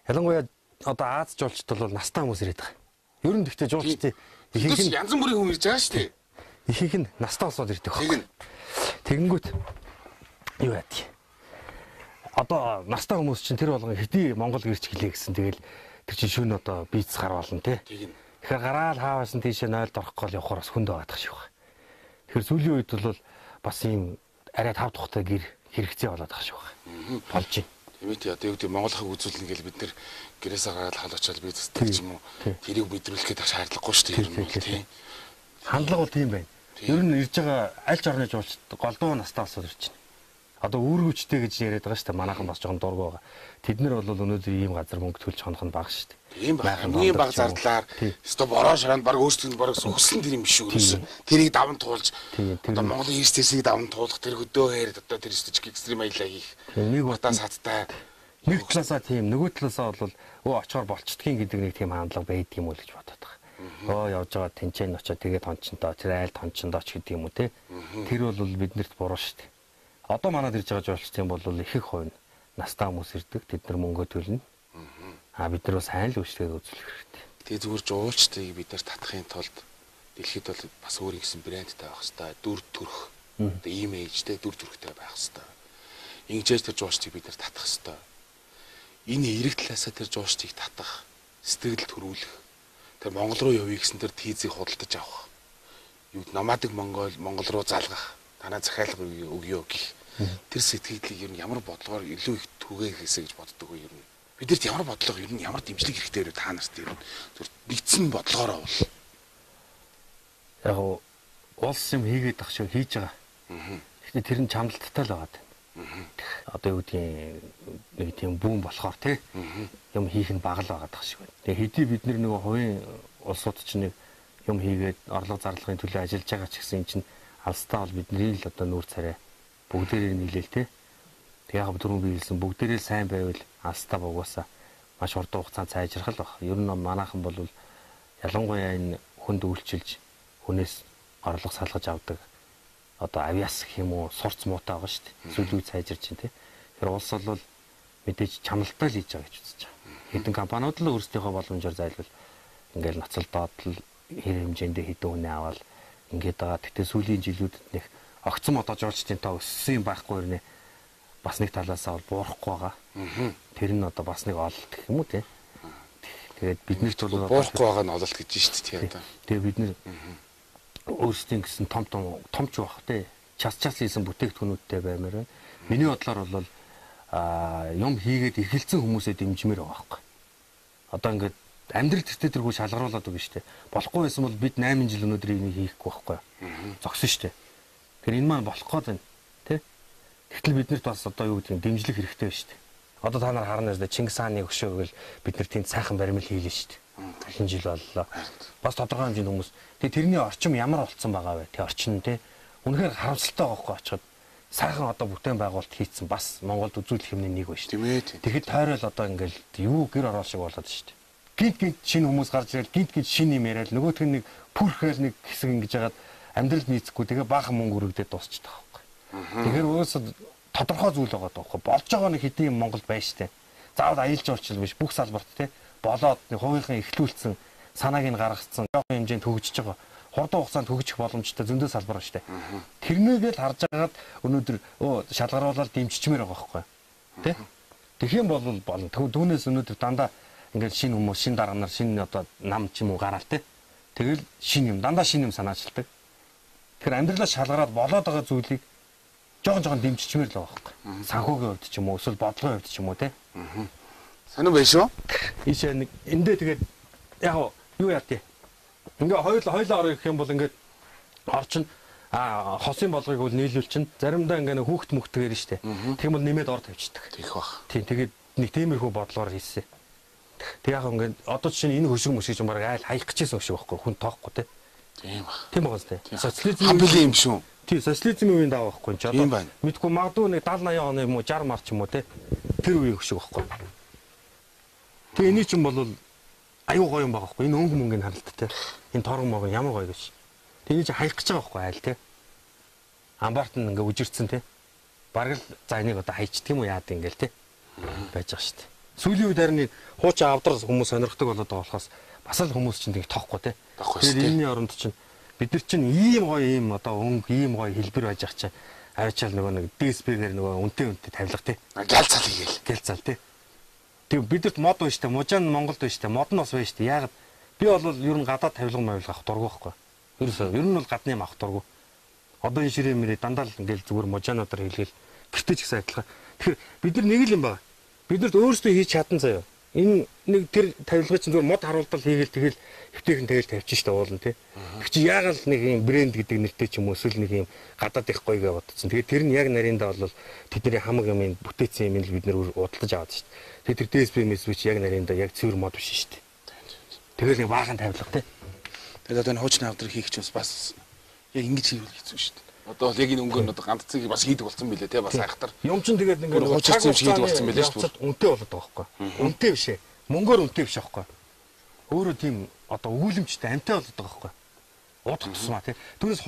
Ялангуяа одоо Аз жуулчд бол настай хүмүүс ирээд байгаа. Ер нь гэхдээ жуулчдын ихэнх нь янз бүрийн хүн ирж байгаа шүү дээ. Ихэнх нь настай усууд ирдэг байна. Тэгэнгүүт юу яадаг. Одоо настай хүмүүс чинь тэр болгон хэдий Монгол гэрч гэлээ гэсэн тэгэл тэр чинь шүүн одоо бийц гар болно те. Тэгэхээр гараал хаавасан тийшээ нойлд орохгүй л явахаар бас хүнд байгаадах шиг байна. Тэгэхээр сүүлийн үед бол бас ийм арай 5 тухтай гэр хэрэгцээ болоод байгаа шиг байна. Болж байна. Тийм ээ одоо юу гэдэг Монгол хаг үзүүлнэ гэл бид нэр гэрээсээ гараад халуучаал бий зүсдэг ч юм уу. Тэрийг мэдрүүлэхэд шаардлагагүй шүү дээ. Тийм. Хандлага бол тийм байна. Ер нь ирж байгаа аль ч орны жуулчд голдуу настай усууд ирж байна. Одоо үүргүүчтэй гэж яриад байгаа шүү дээ. Манайхан бас жоохон дург байгаа. Тэд нар бол өнөөдөр ийм газар мөнгө төлж хонох нь бага шүү дээ. Тийм байх. Хамгийн бага зардлаар өстой бороо шаранд баг өөрсдөө баг өссөн тэр юм биш үү? Тэрийг даван туулж одоо Монголын эрсдэлсийг даван туулах тэр хөдөө хэр одоо тэр стич экстрим аялаа хийх. Нэг удаа садтай. Нэг талаасаа тийм, нөгөө талаасаа бол очихоор болчдгийн гэдэг нэг тийм хандлага байдаг юм уу гэж бодоод байгаа. Явж байгаа тэнцэн очоод тэгээд хончондоо тэр айлд хончондоо ч гэдэг юм уу те. Тэр бол биднэрт буруу шүү дээ. Одоо манад ирж байгаа жуулчдын бол их их хувь настай хүмүүс ирдэг. Тэд нар мөнгө төлнө. Бид нар бас сайн л үйлчлэгээ үзүүлэх хэрэгтэй. Тэгээ зүгээр жуулчдыг бид нар татахын тулд дэлхийд бол бас өөр нэгэн брэндтэй байх хэрэгтэй. Дүр төрх. Одоо имижтэй дүр төрхтэй байх хэрэгтэй. Ингэжээс тэр жуулчдыг бид нар татах хэрэгтэй. Энэ эрэг талаасаа тэр жуулчдыг татах, сэтгэл төрүүлэх. Тэр Монгол руу явъя гэсэн тэр тийзийг худалдаж авах. Юу намаадаг Монгол руу залгах. Танаа захиалга өгөө гэх. Тэр сэтгэлийг ер нь ямар бодлогоор илүү их түгээх хэсэ гэж боддог вэ ер нь. Бидэрт ямар бодлого ер нь ямар дэмжлэг хэрэгтэй вэ та нарт ер нь зүр нэгдсэн бодлогоороо бол. Яг улс юм хийгээд ах шиг хийж байгаа. Гэхдээ тэр нь чамлалттай л байгаа. Одоо юу гэдгийг нэг тийм бүүн болохоор тий юм хийх нь бага л байгаа дах шиг байна. Тэгээ хэдий бид нэг хувийн улсууд чинь нэг юм хийгээд орлого зарлагын төлөө ажиллаж байгаа ч гэсэн юм чинь алстаа бол бидний л одоо нүүр царай бүгдээрээ нийлээл тий. Тэгээ яг дөрөв биелсэн бүгдээрээ сайн байвал алстаа бугуусаа маш хурдан хугацаанд сайжрах л баг. Ер нь манайхан бол ялангуяа энэ хүнд үйлчилж хүнээс орлого салгаж авдаг одоо авиас гэх юм уу сурц муутай байгаа шүү дээ. Сүүлийн үед сайжирч байна тий. Тэр улс бол мэдээж чамлалтай л хийж байгаа гэж үзэж байгаа. Хэдэн компаниуд л өөрсдийнхөө боломжоор зайлвал ингээл ноцолдоод л хэр хэмжээндээ хэдэн үнэ аваад ингээд байгаа. Тэгтээ сүүлийн жилүүдэд нэг огцом одоо жуулчдын тоо өссөн юм байхгүй нэ бас нэг талаасаа бол буурахгүй байгаа. Тэр нь одоо бас нэг ололт гэх юм уу тий. Тэгээд бид нар ч бол буурахгүй байгаа нь ололт гэж шүү дээ тий одоо. Тэгээ бид нар өөрсдийн гэсэн том ч байх тий. Час хийсэн бүтээгдэхүүнүүдтэй баймаар байна. Миний бодлоор бол юм хийгээд эхэлсэн хүмүүсээ дэмжмээр байгаа байхгүй. Одоо ингээд амьдрал төртөө тэргүй шалгаруулад өгнө шүү дээ. Болохгүй байсан бол бид 8 жил өнөөдөр энийг хийхгүй байхгүй. Зогсон шүү дээ. Тэгэхээр энэ маань болох гээд байна тий. Тэгтэл биднэрт бас одоо юу гэдэг нь дэмжлэг хэрэгтэй байна шүү дээ. Одоо та нар харна шүү дээ Чингис хааны өшөөгөл бид нар тийм сайхан баримл хийлээ шүү дээ. Олон жил боллоо. Бас тодорхой хэмжээнд хүмүүс. Тэгээ тэрний орчим ямар болцсон байгаа вэ? Тэ орчин тий. Үнэхээр харамсалтай байгаа байхгүй очиход сайхан одоо бүтээн байгуулалт хийцэн бас Монголд үзүүлэх юмны нэг байна шүү дээ. Тэгэхэд тойрол одоо ингээл юу гэр орол шиг болоод шүү дээ. Гинт шинэ хүмүүс гарч ирэл гинт шинэ юм яриад нөгөөх нь нэг пүрхэл нэг хэсэг ингэж яагаад амьдрал нийцэхгүй тэгээ баахан мөнгө өргөдөөд дуусчихдаг байхгүй. Тэгэхээр уусаа тодорхой зүйл байгаа даахгүй. Болж байгаа нэг хэдийн юм Монголд байна штэ. Заавал аялал жуулчлал биш бүх салбарт те болоод нэг хувийнхын эхлүүлсэн санааг нь гаргацсан жоохон хэмжээнд хөгжиж байгаа. Хурдан хугацаанд хөгжих боломжтой зөндөө салбар штэ. Тэрнийгээ л харж агаад өнөөдөр шалгаруулаад дэмжичмээр байгаа байхгүй. Тэ? Тэгэх юм бол болно. Түүнээс өнөөдөр дандаа ингээд шинэ хүмүүс, шинэ дарга нар, шинэ одоо нам ч юм уу гараал те. Тэгэл шинэ юм, дандаа шинэ юм санаачилдаг. Тэгэхээр амьдралаа шалгараад болоод байгаа зүйлийг жоохон дэмжичмээр л байгаа байхгүй. Санхүүгийн хувьд ч юм уу, эсвэл бодлогын хувьд ч юм уу те. Санаа байна шүү. Ийшээ нэг эндээ тэгээд яг юу яа тий. Ингээ хоёлоо орох юм бол ингээд орчин хосын болгыг бол нийлүүлчин заримдаа ингээ хүүхд мөхтгээр нь штэ. Тийм бол нэмээд ор тавьчихдаг. Тийх бах. Тийм тэгээд нэг тиймэрхүү бодлоор хийсэн. Тэг яг ингээ одоо жишээ нь энэ хөшиг мөшиг юм баг айл хаях гэжсэн хөшиг байхгүй хүн тоохгүй те. Тийм бах. Тийм байгаа зү. Социализм хамбилын юм шүү. Тийм социализмын үеийн даа байхгүй ч одоо мэдгүй магадгүй нэг 70 80 оны юм уу 60 мар ч юм уу те. Тэр үеийн хөшиг байхгүй. Тэгээ эний чинь бол аюу гоё юм байгаа байхгүй. Энэ өнгө мөнгөний харалттай. Энэ торгон могон ямар гоё гэж. Тэгээ чи хаях гэж байгаа байхгүй айл те. Амбарт нь ингээ үжирцэн те. Бараг л за энийг одоо хайчдаг юм уу яад ингээл те. Байж байгаа шүү дээ. Сүүлийн үед харин хуучин авдар хүмүүс сонирхдаг болоод байгаа болохоос бас л хүмүүс чинь тэг тоохгүй те. Тэгэхээр энэний оронд чинь бид нар чинь ийм гоё ийм одоо өнгө ийм гоё хэлбэр байж ах чинь авчаал нөгөө нэг ДСП-гээр нөгөө үнтэй тавилга те. Гял цал хийгээл. Гял цал те. Тэг бидэрт мод байна штэ, мужаан Монголд байна штэ, мод нь бас байна штэ. Яагаад би бол ер нь гадаад тавилга мавилга авах дурггүй байхгүй. Ер нь бол гадны юм авах дурггүй. Одоо энэ ширээ мөрөө дандаа л ингээл зүгээр мужаануудаар хэлгээл гэртээ ч гэсэн адилхан. Тэгэхээр бид нар нэг л юм байна. Бидэрт өөрсдөө хийж чадан заяа. Энэ нэг тэр тавилгыг чинь зүгээр мод харуулдал хийгээл тэгэл хөвтэйхэн тэгэл тавьчих штэ уулна тий. Тэг чи яагаад л нэг юм брэнд гэдэг нэртэй ч юм уу эсвэл нэг юм гадаад их гоё гэж бодсон. Тэгээд тэр нь яг нариндаа бол тэдний хамаг юм бүтээсэн юм л бид нэр удалдаж аваад штэ. Тэгээд тэр DSP мэсвч яг нариндаа яг цэвэр мод биш штэ. Тэгэл нэг баахан тавилга тий. Тэгээд одоо энэ хуучны авдар хийх чинь бас яг ингэж хийвэл хэцүү штэ. Одоо бол яг энэ өнгөөр одоо ганццыг бас хийдэг болсон билээ те бас айхтар. Юм чин тэгээд ингээд хуучны хийдэг болсон билээ шүү дээ. Үнтэй болоод байгаа байхгүй. Үнтэй биш ээ. Мөнгөөр үнтэй биш байхгүй. Өөрөө тийм одоо өгүүлэмжтэй амтай болоод байгаа байхгүй. Удах тусмаа те. Түүнээс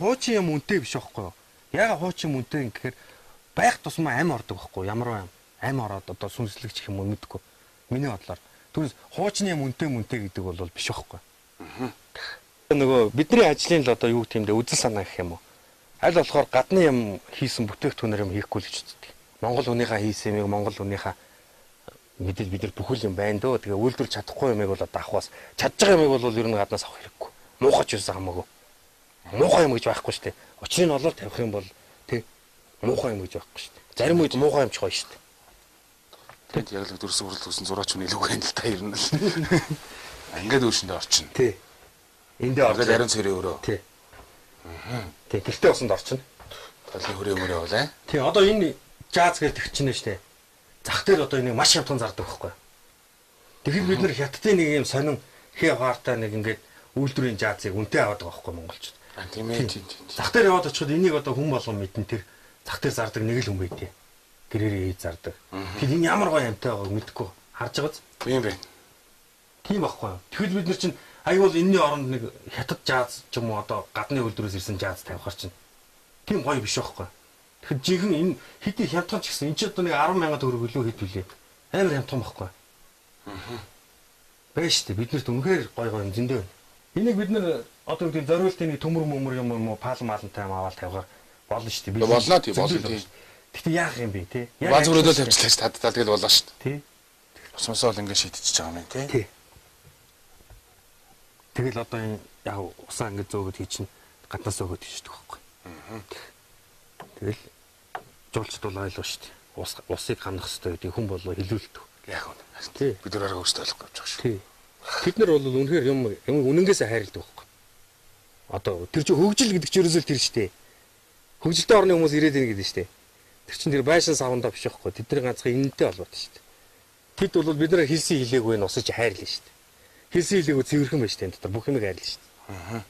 хуучин юм үнтэй биш байхгүй. Яга хуучин үнтэй гэхээр байх тусмаа ам ордог байхгүй. Ямар ам ороод одоо сүнслэгч юм уу мэдгүй. Миний бодлоор. Түүнээс хуучин юм үнтэй гэдэг бол биш байхгүй. Нөгөө бидний ажлын л одоо юу гэх юм бэ? Үзэл санаа гэх юм уу? Аль болохоор гадны юм хийсэн бүтээгдэхүүнээр юм хийхгүй л гэж үздэг. Монгол хүнийхээ хийсэн юмыг Монгол хүнийхээ мэдээж бид нар бүхэл юм байна дөө. Тэгээ үйлдвэрлэж чадахгүй юмыг бол одоо авахаас чадж байгаа юмыг бол ер нь гаднаас авах хэрэггүй. Муухай ч юусан хамаагүй. Муухай юм гэж байхгүй шүү дээ. Учрыг нь олоор тавих юм бол тий муухай юм гэж байхгүй шүү дээ. Зарим үед муухай юм ч гоё шүү дээ. Тэгэд яг л дөрөс урал төсөн зураач хүн илүү байна л та ер нь л. Ингээд өөршөндөө орчин. Тий. Эндээ орж ариун цэрээ өрөө. Тий. Тий, гэртээ усанд орчин. Толын хүрээ мөрөө болоо. Тий, одоо энэ жааз гэж тэгчихнэ штэ. Зах дээр одоо энийг маш хямдхан зардаг байхгүй. Тэгэхээр бид нар хятадын нэг юм сонин хээ хаартай нэг ингээд үйлдвэрийн жаазыг үнтэй аваад байгаа байхгүй монголчууд. Тийм ээ. Зах дээр яваад очиход энийг одоо хүн болгон мэдэн тэр зах дээр зардаг нэг л хүн байдیں۔ Гэрээрээ хийж зардаг. Тэгэхээр энэ ямар гоё амтай байгааг мэдэхгүй харж байгааз. Тийм байна. Тийм байхгүй. Тэгвэл бид нар чинь аюул энэний оронд нэг хятад жааз ч юм уу одоо гадны үйлдвэрээс ирсэн жааз тавихар чинь тийм гоё биш байхгүй. Тэгэхээр жинхэнэ энэ хэдий хямдхан ч гэсэн энэ ч одоо нэг 10,000 төгрөг илүү хэд вүлээ. Амар хямдхан байхгүй. Байж тээ биднэрт үнэхээр гоё зөндөө байна. Энийг бид нар одоо үгүй зориултын нэг төмөр юм уу паал маалантай аваад тавихаар болно шүү дээ. Болно тийм болно тийм. Гэхдээ яах юм бэ те? Бааз өрөөдөө тавьчихлаач тадтал тэгэл болно шүү Тий. дээ. Усмасаа бол ингэ шийдчихэж байгаа юм тий. Тэгэл одоо энэ яг усаа ингэ зөөгд хийчин гаднаас өгөөд хийждэг байхгүй. Тэгэл жуулчд бол ойлгоо шүү дээ. Усыг ханах хэрэгтэй гэдэг хүн болоо хилүүлдэг. Яг үнэ. Бид нар өөрсдөө ойлгох гэж байгаа шүү. Тий. Бид нар бол үнэхээр юм үнэнгээсээ хайрладаг байхгүй. Одоо тэр чинь хөгжил гэдэг чинь ерөөсөө тэр шүү дээ. Хөгжилтэй орны хүмүүс ирээд ийн гэдэг шүү дээ. Тэр чинь тэр байшин савандаа биш байхгүй. Тэдний ганцхан энэтэй холбоотой шүү дээ. Тэд бол бид нар хэлсэн хэлээгүй нь усаж хайрлаа шүү дээ. Хэлсэн хэлээгүй цэвэрхэн байж тань дотор бүх юмыг хайрлаа шүү дээ.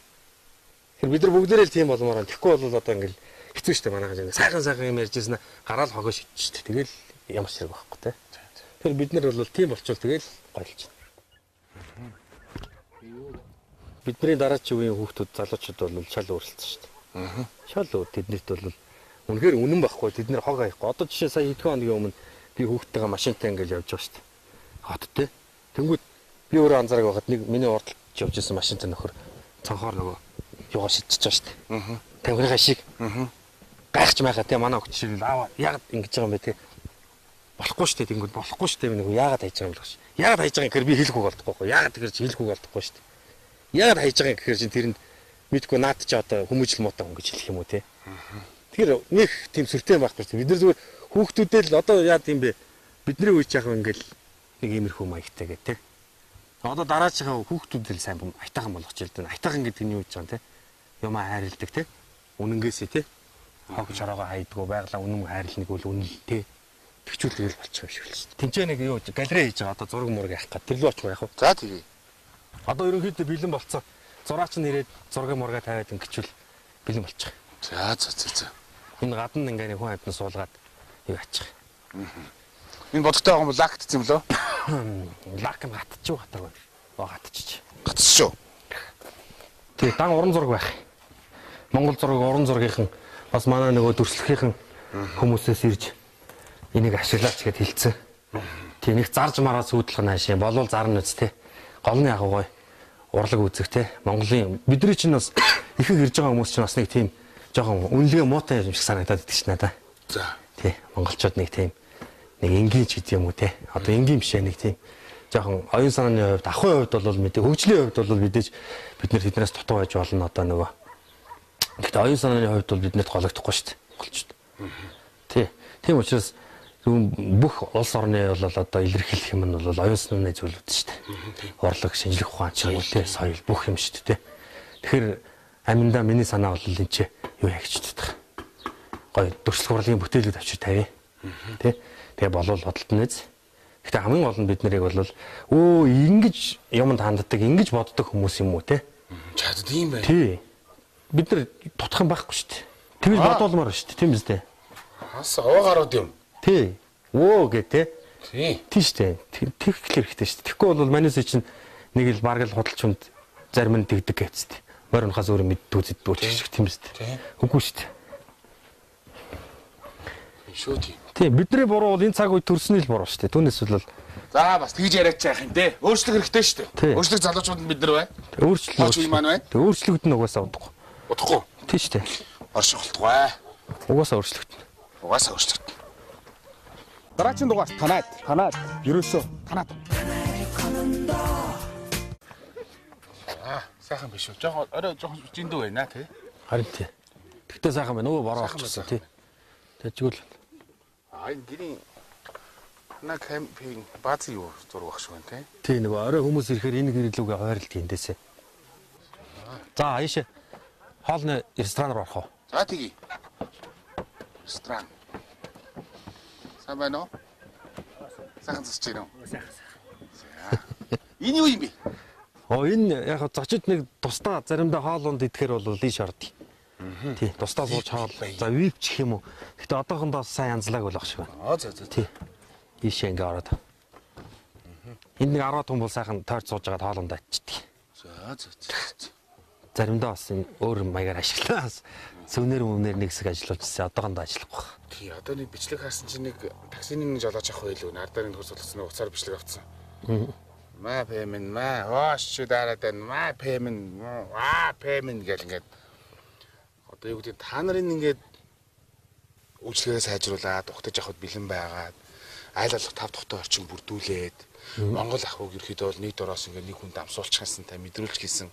Тэгэхээр бид нар бүгдээрээ л тийм болмоор байна. Тэгэхгүй бол одоо ингээл хэцүү шүү дээ манайхаа ингэ сайхан юм ярьжсэн гараал хогоо шидэж шүү дээ. Тэгэл ямар ч хэрэг байхгүй те. Тэгэхээр бид нар бол тийм болчвол тэгэл гойлж байна. Бидний дараачийн үеийн хүүхдүүд залуучууд бол шал өөрчлөлтсөн шүү дээ. Шал өөр тэднэрт бол Үнэхээр үнэн байхгүй тэд нэр хог аяхгүй. Одоо жишээ сая хэдхэн хоногийн өмнө би хүүхдтэйгээ машинтай ингээл явж байгаа шүү дээ. Хот те. Тэнгүүд би өөрөө анзаараг байхад нэг миний урдч явж исэн машинтай нөхөр цонхоор нөгөө юугаа шидчихэж байгаа шүү дээ. Тамхирынхаа шиг. Гайхаж байхаа те манай хүүхд жишээл аваа яг ингэж байгаа юм бэ те. Болохгүй шүү дээ тэнгүүд болохгүй шүү дээ нөгөө яагаад хайж байгаа юм бэ гэж. Яагаад хайж байгаа гэхээр би хэлэхгүй болдохгүй. Яагаад тэгэхээр хэлэхгүй болдохгүй шүү дээ. Яагаад хайж байгаа гэхээр чинь тэрэнд мэдгүй наад чи одоо хүмүүжил муутай хүн гэж хэлэх юм уу те. Тэгэхээр нэг тийм сүртэй байхгүй шүү дээ. Бид нар зүгээр хүүхдүүдээ л одоо яа гэм бэ? Бидний үеч яах вэ ингээл нэг иймэрхүү маягтай гэх те. Одоо дараачихаа хүүхдүүдэл сайн айтаахан болгож ирэл дээ. Айтаахан гэдэг нь юу гэж байгаа юм те. Юмаа хайрладаг те. Үнэнгээсээ те. Хог чороогоо хайдгуу байглаа үнэн хайрлныг бол үнэл те. Тэгчүүлэл болчих юм шиг л шүү дээ. Тэмцээ нэг юу галерей хийж байгаа одоо зураг мураг яах гээд тэр л очих яах вэ? За тэгье. Одоо ерөнхийдөө бэлэн болцсон. Зураач нь ирээд зураг мургаа тавиад ингэчүүл бэлэн болчих. За. Энэ гадна ингээ хүн амьтан суулгаад юу ачих. Энэ бодогтой байгаа юм лак гэсэн юм лөө? Лак нь гатчих гатаагүй. Гатчих. Гатчих шүү. Тэгээ дан уран зураг байх. Монгол зураг уран зургийнхан бас манай нөгөө дүрслэхийнхэн хүмүүсээс ирж энийг ашиглаач гэд хэлсэн. Тэг нэг зарж мараа сүйдлэх наашаа болвол зарна үст те. Голны агуугой урлаг үзэх те. Монголын бидний чинь бас ихэнх ирж байгаа хүмүүс чинь бас нэг тийм жоохон үнэлгээ муутай юм шиг санагдаад идэг ш надаа. За. Тий. Монголчууд нэг тийм нэг энгийнч гэдэг юм уу те. Одоо энгийн бишээ нэг тийм жоохон оюун санааны хувьд ахуйн хувьд бол мэдээ хөгжлийн хувьд бол мэдээж бид нэр тэднээс дутуу байж болно одоо нөгөө. Гэхдээ оюун санааны хувьд бол биднэрт гологдохгүй шүү дээ. Монголчууд. Тий. Тийм учраас бүх улс орны бол одоо илэрхийлэх юм нь бол оюун санааны зүйлүүд шүү дээ. Урлаг, шинжлэх ухаан ч юм уу те, соёл бүх юм шүү дээ. Тэгэхээр аминдаа миний санаа бол энэ ч юу ягч чадах. Гой төрслөх урлагийн бүтээлүүд авчиж тавь. Тэ. Тэгээ болов бодолт нээз. Гэхдээ хамгийн гол нь бид нарыг бол ингэж юмд ханддаг, ингэж боддог хүмүүс юм уу те. Чад тийм бай. Тий. Бид нар тутах юм байхгүй шүү дээ. Тэгж бодолмоор шүү дээ. Тийм биз дээ. Хас овоогаарууд юм. Тий. Гээ те. Тий. Тийм шүү дээ. Тэгэх хэрэгтэй шүү дээ. Тэгэхгүй бол манайс чинь нэг л бараг л худалч хүнд зарим нь тэгдэг гэвчтэй. Морь унахаас өөрөө мэддэг үзэдбүүл шиг тийм биз дээ. Үгүй шүү дээ. Шүү тийм. Тийм бидний буруу бол энэ цаг үед төрсний л буруу шүү дээ. Түүнээс бол за бас тэгж яриач яах юм те. Өөрчлөх хэрэгтэй шүү дээ. Өөрчлөх залуучууд нь бид нар бай. Өөрчлөлт маань байна. Тэг өөрчлөлт нь угаасаа удахгүй. Удахгүй. Тийм шүү дээ. Оршихолтгүй. Угаасаа өөрчлөлт. Угаасаа өөрчлөлт. Дараагийн дугаар танаад. Ерөөсөө танаад. Сайхан биш үү? Жоохон жиндүү байна тий. Харин тий. Тэгтээ сайхан байна. Өө бороо болчихсон тий. Тэжгүүл. Энэ гэрийн на кампинг бац юу зураг багш байна тий. Тий нөгөө орой хүмүүс ирэхээр энэ гэрлүүгээ хойролт эндээсээ. За аашаа хоолны ресторан руу орох уу? За тэгье. Ресторан. Сайн байна уу? Сайхан засч байна уу? Сайхан. Энэ юу юм бэ? Энэ яг зочид нэг тусдаа заримдаа хоол унд идэхээр бол ийш ордё. Тий, тусдаа сууж хоол. За вип ч гэх юм уу. Гэтэ одоохондоо сайн янзлааг болох шиг байна. За. Тий. Ийшээ ингээ ороод. Энд нэг 10 хүн бол сайхан тойрч сууж байгаа хоол унд ачдаг. За. Заримдаа бас өөр маягаар ашиглаа. Сөвнэр мөвнэр нэг хэсэг ажиллаж ирсэн. Одоохондоо ажиллахгүй байна. Тий, одоо нэг бичлэг харсан чинь нэг таксины нэг жолооч авах байлгүй. Нардаа нэг төсөлсөн уцаар бичлэг авцсан. Ма пэмен ма хоош дараад ма пэмен пэмен гэл ингээд одоо юу гэдэг та нарын ингээд үйлчлэгээ сайжруулад ухтаж авахд бэлэн байгаад айл алах 5 тухтай орчин бүрдүүлээд Монгол ахуйг ерөөхдөө бол нийт ороос ингээд нэг хүн дамсуулчихсан та мэдрүүлж хийсэн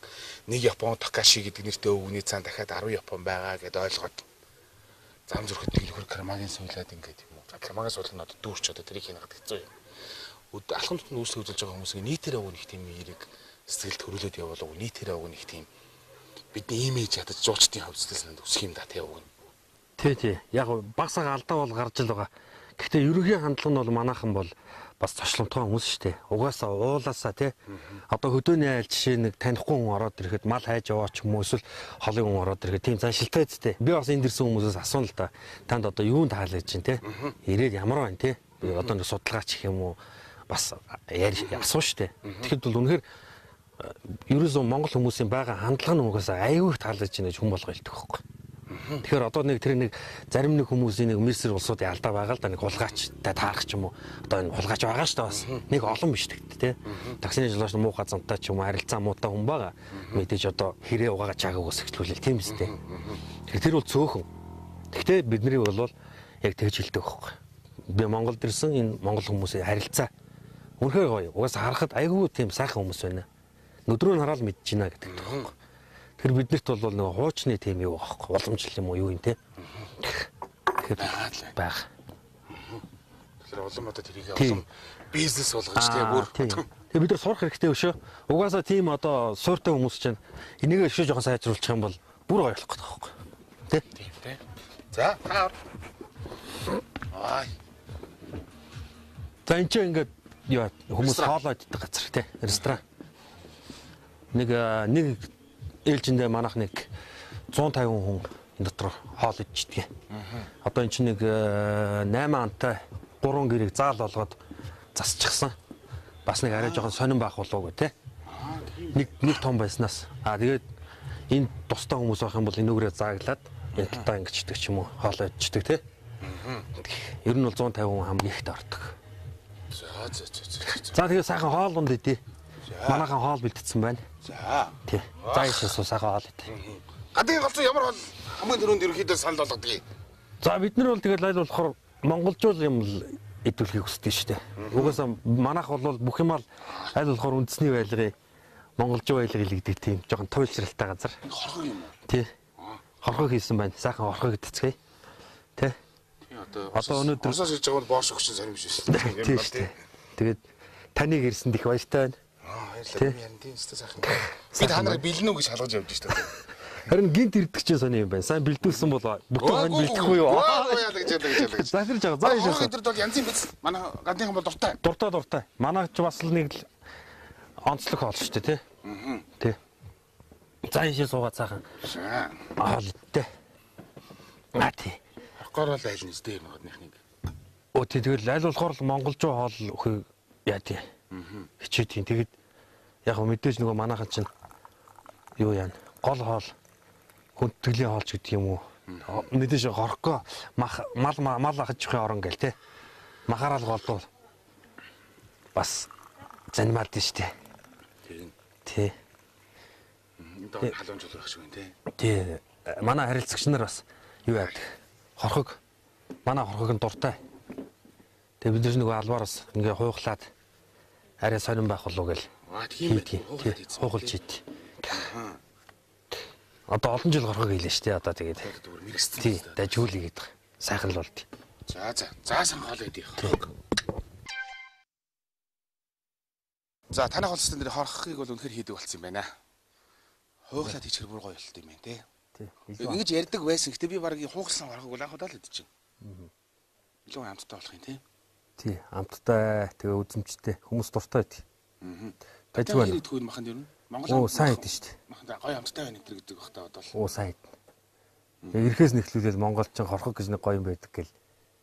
нэг Япон Такаши гэдэг нэртэй өвгний цаан дахиад 10 Япон байгаа гэд ойлгоод зам зөрөхөд нэг нөхөр кармагийн суулаад ингээд юм уу кармагийн суул нь одоо дүүрч одоо тэрийг хийнэ гэдэг хэцүү юм. Алхамд нь үүсгэж үзүүлж байгаа хүмүүсийн нийтээр өгөх тийм эерэг сэтгэл төрүүлээд явуулав нийтээр өгөх тийм бидний имиж ядаж жуулчдын хувьд сэтгэл санаанд өсөх юм да тий өгнө. Тий. Яг багсаа алдаа бол гарч л байгаа. Гэхдээ ерөнхий хандлага нь бол манайхан бол бас цочломтгой хүмүүс шүү дээ. Угаасаа уулаасаа тий. Одоо хөдөөний айл жишээ нэг танихгүй хүн ороод ирэхэд мал хайж яваач юм уу эсвэл холын хүн ороод ирэхэд тийм заншилтай зүйтэй. Би бас энд ирсэн хүмүүсээс асууна л да. Танд одоо юунд таалагдж чинь тий. Ирээд ямар байна тий. Одоо нэг судалгаач гэх юм уу бас асуу штэ. Тэгэхэд бол үнэхээр ерөөсөө Монгол хүмүүсийн байгаа хандлага нь угаасаа аюул таалагдж байна гэж хүн болго хэлдэг байхгүй. Тэгэхээр одоо нэг тэр нэг зарим нэг хүмүүсийн нэг мэрсэр улсуудын алдаа байгаа л да, нэг хулгайчтай таарах ч юм уу. Одоо энэ хулгайч байгаа шүү дээ бас. Нэг олон биш тэгт тий. Таксины жолооч муухай зантаа ч юм уу харилцаа муутай хүн байгаа. Мэдээж одоо хэрэг угаагаа чаагаагаас эхлүүлэл тийм үстэй. Тэр бол цөөхөн. Гэхдээ бидний бол яг тэгж хэлдэг байхгүй. Би Монголд ирсэн энэ монгол хүмүүсийн харилцаа үнэхээр гоё. Угаасаа харахад айгүй тийм сайхан хүмүүс байна. Нүдрөө нь хараад мэдэж байна гэдэг тоххой. Тэр биднэрт бол нэг хуучны тийм юу байхгүй. Уламжлал юм уу юу юм те. Баг. Тэгэхээр улам одоо тэрийг улам бизнес болгож те бүр. Тэгээ бид нар сурах хэрэгтэй өшөө. Угаасаа тийм одоо сууртай хүмүүс чинь энийг өшөө жоохон сайжруулчих юм бол бүр гоё болох гэдэг байхгүй. Тэ? Тийм те. За таар. Ай. За энэ ч ингээд яа хүмүүс хоолоо идэх газар те. Ресторан. Нэг ээлжиндээ манайх нэг 150 хүн энэ дотор хоол идчихдэг. Одоо эн чинь нэг 8 антай 3 гэрийг заал болгоод засчихсан. Бас нэг арай жоохон сонирн байх болов уу те. Нэг том байснаас. Тэгээд энэ тустай хүмүүс байх юм бол энүүгээрээ зааглаад ядтаа ингэчдэг ч юм уу хоолоо идчихдэг те. Ер нь бол 150 хүн хамгийн ихд ордог. За тэгээд сайхан хоолунд идэ. Манайхан хоол бэлдсэн байна. За. Тий. За ийшээс сайхан хоол идэ. Гадны голцоо ямар хоол хамгийн түрүүнд ерөнхийдөө санал болгодог. За бид нар бол тэгээд айл болохоор монголжуул юм л идүүлэхийг хүсдэг шүү дээ. Угаасаа манайх бол бүх юм айл болохоор үндэсний байлгыг монголжуу байлгыг илгдэг тийм жоохон туйлшралтай газар. Хорхог юм уу? Тий. Хорхог хийсэн байна. Сайхан хорхог идцгээе. Тий. Одоо өнөөдөр усаас ирж байгаа бол боош өгсөн сонирм биш үү? Тийм шүү дээ. Тэгээд таныг ирсэнд их баяртай байна. Баярлалаа. Тийм шүү дээ сайхан. Би та нарыг бэлнэ үү гэж шалгаж явж шүү дээ. Харин гинт ирдэг чинь сони юм байна. Сайн бэлдүүлсэн бол бүтэн хонь бэлдэхгүй юу? Яа гэж. Захирж байгаа. За ийшээс. Өдөрт бол янзын биз. Манай гадныхан бол дуртай. Дуртай. Манай ч бас л нэг л онцлог хоол шүү дээ, тий. Тий. За ийшээ суугаад цаахан. Хоолтой. Тий. Гор бол айл нэстэй юм гадныхныг. Оо тий тэгэл айл болохоор л монголжуу хоол өхөө яа тий. Хичээ тий. Тэгэд яг мэдээж нөгөө манайхан чинь юу яана. Гол хоол хүндэтгэлийн хоолч гэдэг юм уу? Мэдээж хорхоо мал ахчихын орон гэл те. Махараал голдвол бас занимаад нь штэ. Тий. Энэ халуун жол байх шиг байна те. Тий. Манай харилцагч нар бас юу яадаг? Хорхог. Манай хорхог нь дуртай. Тэгээ бид нөгөө албаараас ингээ хуйхлаад арай сонирн байх болов гэл. Тийм байх. Хуйхалж ид. Одоо олон жил хорхог хийлээ штэ одоо тэгээд. Тий, дажгуулъя гэдэг. Сайхан л болд. За сан хоол идэх. За танай холстон дээр хорхохыг бол үнэхээр хийдэг болсон юм байна. Хуйхлаад хийчихэр бүр гоё болт юм байна те. Тий. Ингэж ярьдаг байсан. Гэтэ би баг хуухсан хорхог бол анх удаа л идэж байна. Илүү амттай болох юм те. Тий, амттай тэгээ үзэмжтэй хүмүүс дуртай тий. Тажиг байна. Идэх үе маханд юу? Монгол сайн идэв шүү дээ. Маханд гоё амттай байна гэдэг бахтаа бодвол. Сайн идэ. Ирэхээс нэхлүүлэл монголчин хорхог гэж нэг гоё юм байдаг гэл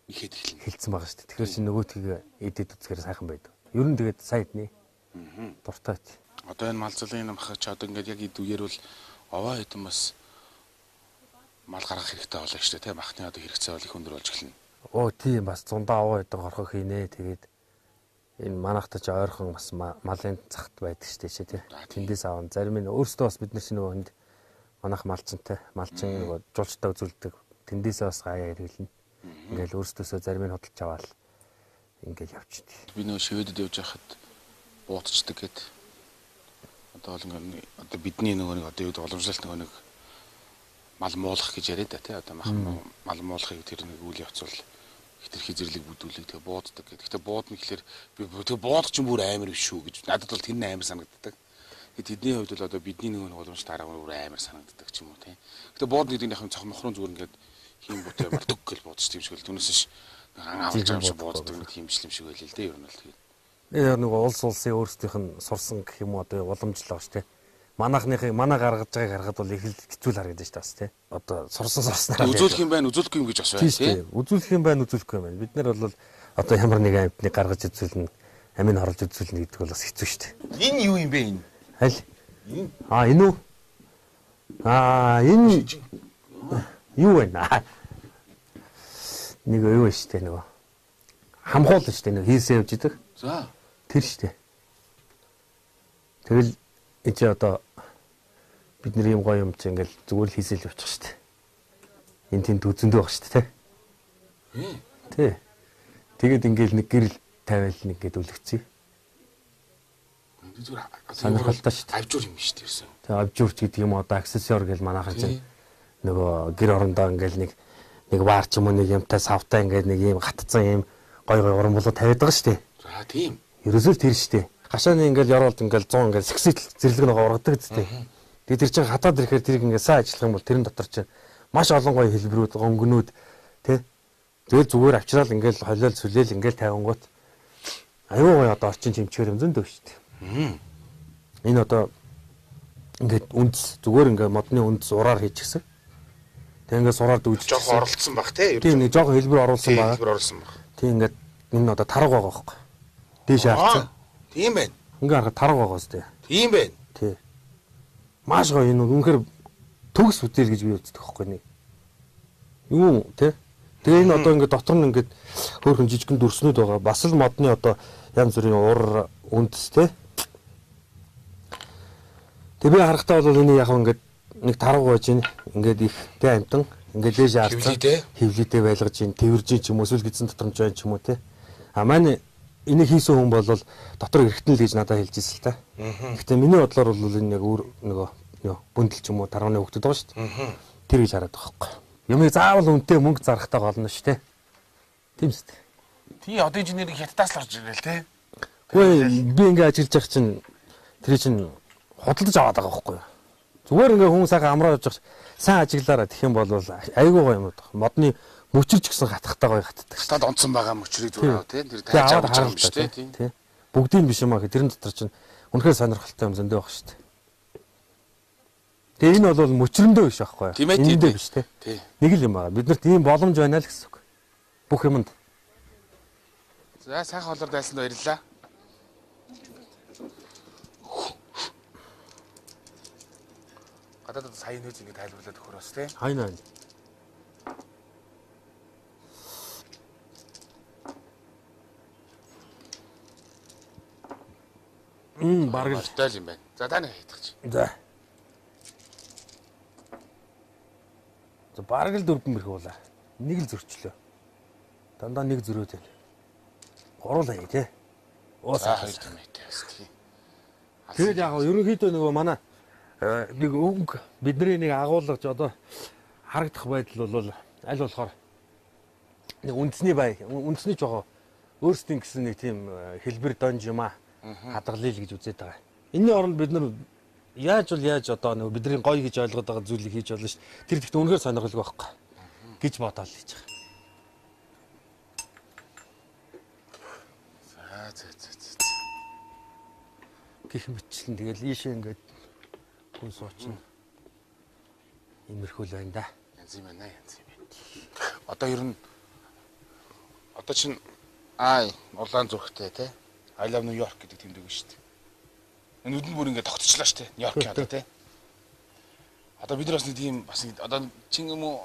ихэд эхэлнэ. Хэлсэн байгаа шүү дээ. Тэгэхээр чи нөгөөтгийг идэд үзэхээр сайхан байдаг. Ер нь тэгээд сайн иднэ. Дуртай тий. Одоо энэ малцлын мах ч одоо ингээд яг идвээр бол овоо хэдэн бас мал гаргах хэрэгтэй болоо шүү дээ те. Махны одоо хэрэгцээ бол их өндөр болж эхэлнэ. Оо тийм бас зундаа овоо хэдэн хорхог хийнэ. Тэгээд энэ манайхтай ч ойрхон бас малын цагт байдаг штэ чи тий. Тэндээс аавн зарим нь өөрсдөө бас бид нар чинь нөгөө хүнд манайх малчинтай малчин нөгөө жуулчтай үзүүлдэг. Тэндээсээ бас гаяа хэрэглэнэ. Ингээл өөрсдөөсөө зарим нь хөдөлж аваад ингээл явчихдаг. Би нөгөө шивэдэд явж байхад буутчихдаг гэд. Одоо бол ингээд одоо бидний нөгөө нэг одоо юу боломжлолт нөгөө нэг мал муулах гэж яриад та тий. Одоо мал муулахыг тэр нэг үйл явц бол хитрхи зэрлэг бүдүүлэг тэгээ бууддаг гэдэг. Гэтэ буудна гэхэлэр би тэгээ буудах ч бүр амар биш шүү гэж надад бол тэр амар санагддаг. Тэдний хувьд бол одоо бидний нөгөө боломж тараа бүр амар санагддаг ч юм уу тий. Гэтэ буудна гэдэг нь яг цог мохрон зүгээр ингээд хийм бүтэй болдог гэл буудчих тийм шиг л түүнээс авч байгаа юм шиг бууддаг нэг тийм шлэм шиг байлээ л дээ ер нь бол тэгээд. Яг нөгөө улс улсын өөрсдийнх нь сурсан гэх юм уу одоо уламжлал багш тий. Манайхныхыг манай гаргаж байгааг харахад бол их л хэцүү л харагдаж байна бас тий. Одоо сурснараа үзүүлэх юм байна, үзүүлэхгүй юм гэж бас байна тий. Үзүүлэх юм байна, үзүүлэхгүй юм байна. Бид нар бол одоо ямар нэг амьтныг гаргаж үзүүлнэ, амийг харуулж үзүүлнэ гэдэг бол бас хэцүү шүү дээ. Энэ юу юм бэ энэ? Аль? Энэ үү? Энэ Юу вэ? Нэг юу вэ штэ нөгөө. Хамхуул штэ нөгөө хийсээ явж идэг. За. Тэр штэ. Тэгэл эч одоо бидний юм гоё юм чи ингээл зүгээр л хийсэл явчих штэ. Энд тэнд үзэндөө баг штэ тий. Тий. Тэгээд ингээл нэг гэрэл тавиал нэг гээд үлгцээ. Зүгээр сонирхолтой штэ. Авжуур юм штэ гэсэн. Тэгээ авжуурч гэдэг юм одоо аксессуар гэл манайхан чинь нөгөө гэр орондоо ингээл нэг баар ч юм уу нэг юмтай савтай ингээд нэг юм гатцсан юм гой уран болоо тавиад байгаа штэ. За тийм. Ерөөсөө л тэр штэ. Гашааны ингээл яруулд ингээл 100 ингээл сэгсээл зэрлэг нөгөө ургадаг зүтэй. Тэгээ тэр чинь хатаад ирэхээр тэрийг ингээд сайн ажиллах юм бол тэрэн дотор чинь маш олон гоё хэлбэрүүд, гонгонууд тий. Тэгэл зүгээр авчраал ингээл холиол сүлээл ингээл тавингууд аюу гоё одоо орчин чимчээр юм зөндөө штэ. Энэ одоо ингээд үндэс зүгээр ингээд модны үндэс ураар хийчихсэн. Тэг ингээд сураад үжиж жоохон оролцсон баг тий. Тийм нэг жоохон хэлбэр оруулсан байгаа. Хэлбэр оруулсан баг. Тийм ингээд энэ одоо тарга байгаа байхгүй. Дээш харцсан. Тийм байна. Ингээд харахад тарга байгаа зү. Тийм байна. Тий. Маш гоё энэ үнэхээр төгс бүтээл гэж би үздэг байхгүй нэг. Юу тий. Тэгээ энэ одоо ингээд дотор нь ингээд хөөрхөн жижигэн дүрснүүд байгаа. Бас л модны одоо янз бүрийн ур үндэс тий. Тэг би харахтаа бол энэ яг ингээд нэг тарга байж ин ингээд ихтэй амтан ингээд дээш харцсан хөвлөдөө байлгаж ин тэрвэрж ин ч юм уу эсвэл гидсэн дотор нь ч юм уу тий. А маань энийг хийсэн хүн бол дотор эргэтэн л гэж надад хэлж ирсэн л та. Гэхдээ миний бодлоор бол энэ яг өөр нөгөө бүндэл ч юм уу тарганы хөвгдөд байгаа шүү дээ. Тэр гэж хараад байгаа байхгүй. Юмыг заавал үнэтэй мөнгө зарахтаа голно шүү дээ. Тийм шүү дээ. Тий одоо инженерийг хятадаас л орж ирэл тий. Үгүй би ингээд ажиллаж байгаа чинь тэр чинь худалдаж аваад байгаа байхгүй юу. Зүгээр ингээ хүн сайхан амраа явж сайн ажиглаараа тэгэх юм бол айгүй гоё юм уу. Модны мөчөрч гэсэн хатахтай гоё хатдаг. Стад онцсон байгаа мөчрийг зүгээр тий. Тэр тааж авах юм биш тий. Бүгдийг биш юм аа. Тэрэн дотор чинь үнэхээр сонирхолтой юм зөндөө байх шүү дээ. Тэгээ энэ бол мөчрөндөө биш байхгүй юу. Эндээ биш тий. Нэг л юм байгаа. Биднэрт ийм боломж байна л гэсэн үг. Бүх юмд. За сайхан холоор дайлсанд баярлалаа. Гадаадд сая нөөц ингэ тайлбарлаад өгөх бас тий. Хайнаа. Бараг л тойл юм байна. За та нэг хийдэг чи. За. За бараг л дөрвөн мэрх уулаа. Нэг л зөрчлөө. Дандаа нэг зөрөөд байна. Гуруулаа тий. Уусаа хоёр тэмээтэй бас тий. Тэгээд яг ерөнхийдөө нөгөө манай нэг өнгө бидний нэг агуулгач одоо харагдах байдал бол аль болохоор нэг үндэсний бай үндэсний жоо өөрсдийн гэсэн нэг тийм хэлбэр донж юм аа хадгалъя гэж үзээд байгаа. Энэний оронд бид нар яаж одоо нэг бидний гоё гэж ойлгоод байгаа зүйлийг хийж болно шүү дээ. Тэр ихтэй үнэхээр сонирхолтой байхгүй гэж бодоод л хийж байгаа. За. Гэх мэтчлэн тэгэл ийшээ ингээд хүн суучна. Имерхүүл байна да. Янз юм байна. Одоо ер нь одоо чинь улаан зүрхтэй тий. I love New York гэдэг тэмдэг шүү дээ. Энэ нүдэн бүр ингээд тогтчлаа шүү дээ. Нью-Йоркийн одоо тий. Одоо бид нар бас нэг тийм бас одоо чин юм уу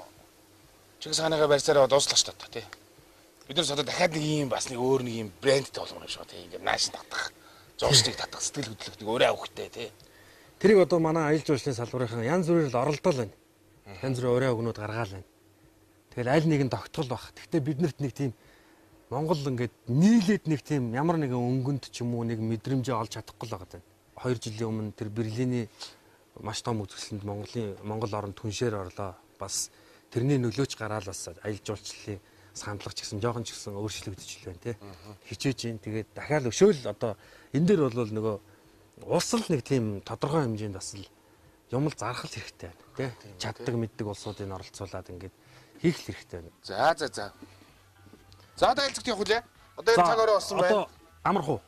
Чингис хааныгаа барьсараа дууслаа шүү дээ тий. Бид нар одоо дахиад нэг юм бас нэг өөр нэг юм брэндтэй болгоно юм шиг тий. Ингээд нааш татах. Жуулчдыг татах сэтгэл хөдлөх нэг өөрөө авахтай тий. Тэрийг одоо манай аялал жуулчлалын салбарын янз бүрээр л оролдол байна. Янз бүрийн өрөө өгнүүд гаргаал байна. Тэгэл аль нэг нь тогтгол баг. Гэхдээ биднэрт нэг тийм Монгол ингээд нийлээд нэг тийм ямар нэгэн өнгөнд ч юм уу нэг мэдрэмжээ олж чадахгүй л байгаа даа. 2 жилийн өмнө тэр Берлиний маш том үзэсгэлэнд Монгол орнд түншээр орлоо. Бас тэрний нөлөөч гараад бас аялал жуулчлалын хандлага ч гэсэн жоохон ч гэсэн өөрчлөгдөж байна тий. Хичээж ин тэгээд дахиад өшөөл одоо энэ дээр бол нөгөө улс л нэг тийм тодорхой хэмжээнд бас л юм л зарах л хэрэгтэй байна тий. Чаддаг мэддэг улсуудыг оролцуулаад ингээд хийх л хэрэгтэй байна. За. За дайлцагт явах үлээ. Одоо энэ цаг орой болсон байна. Одоо амарх уу?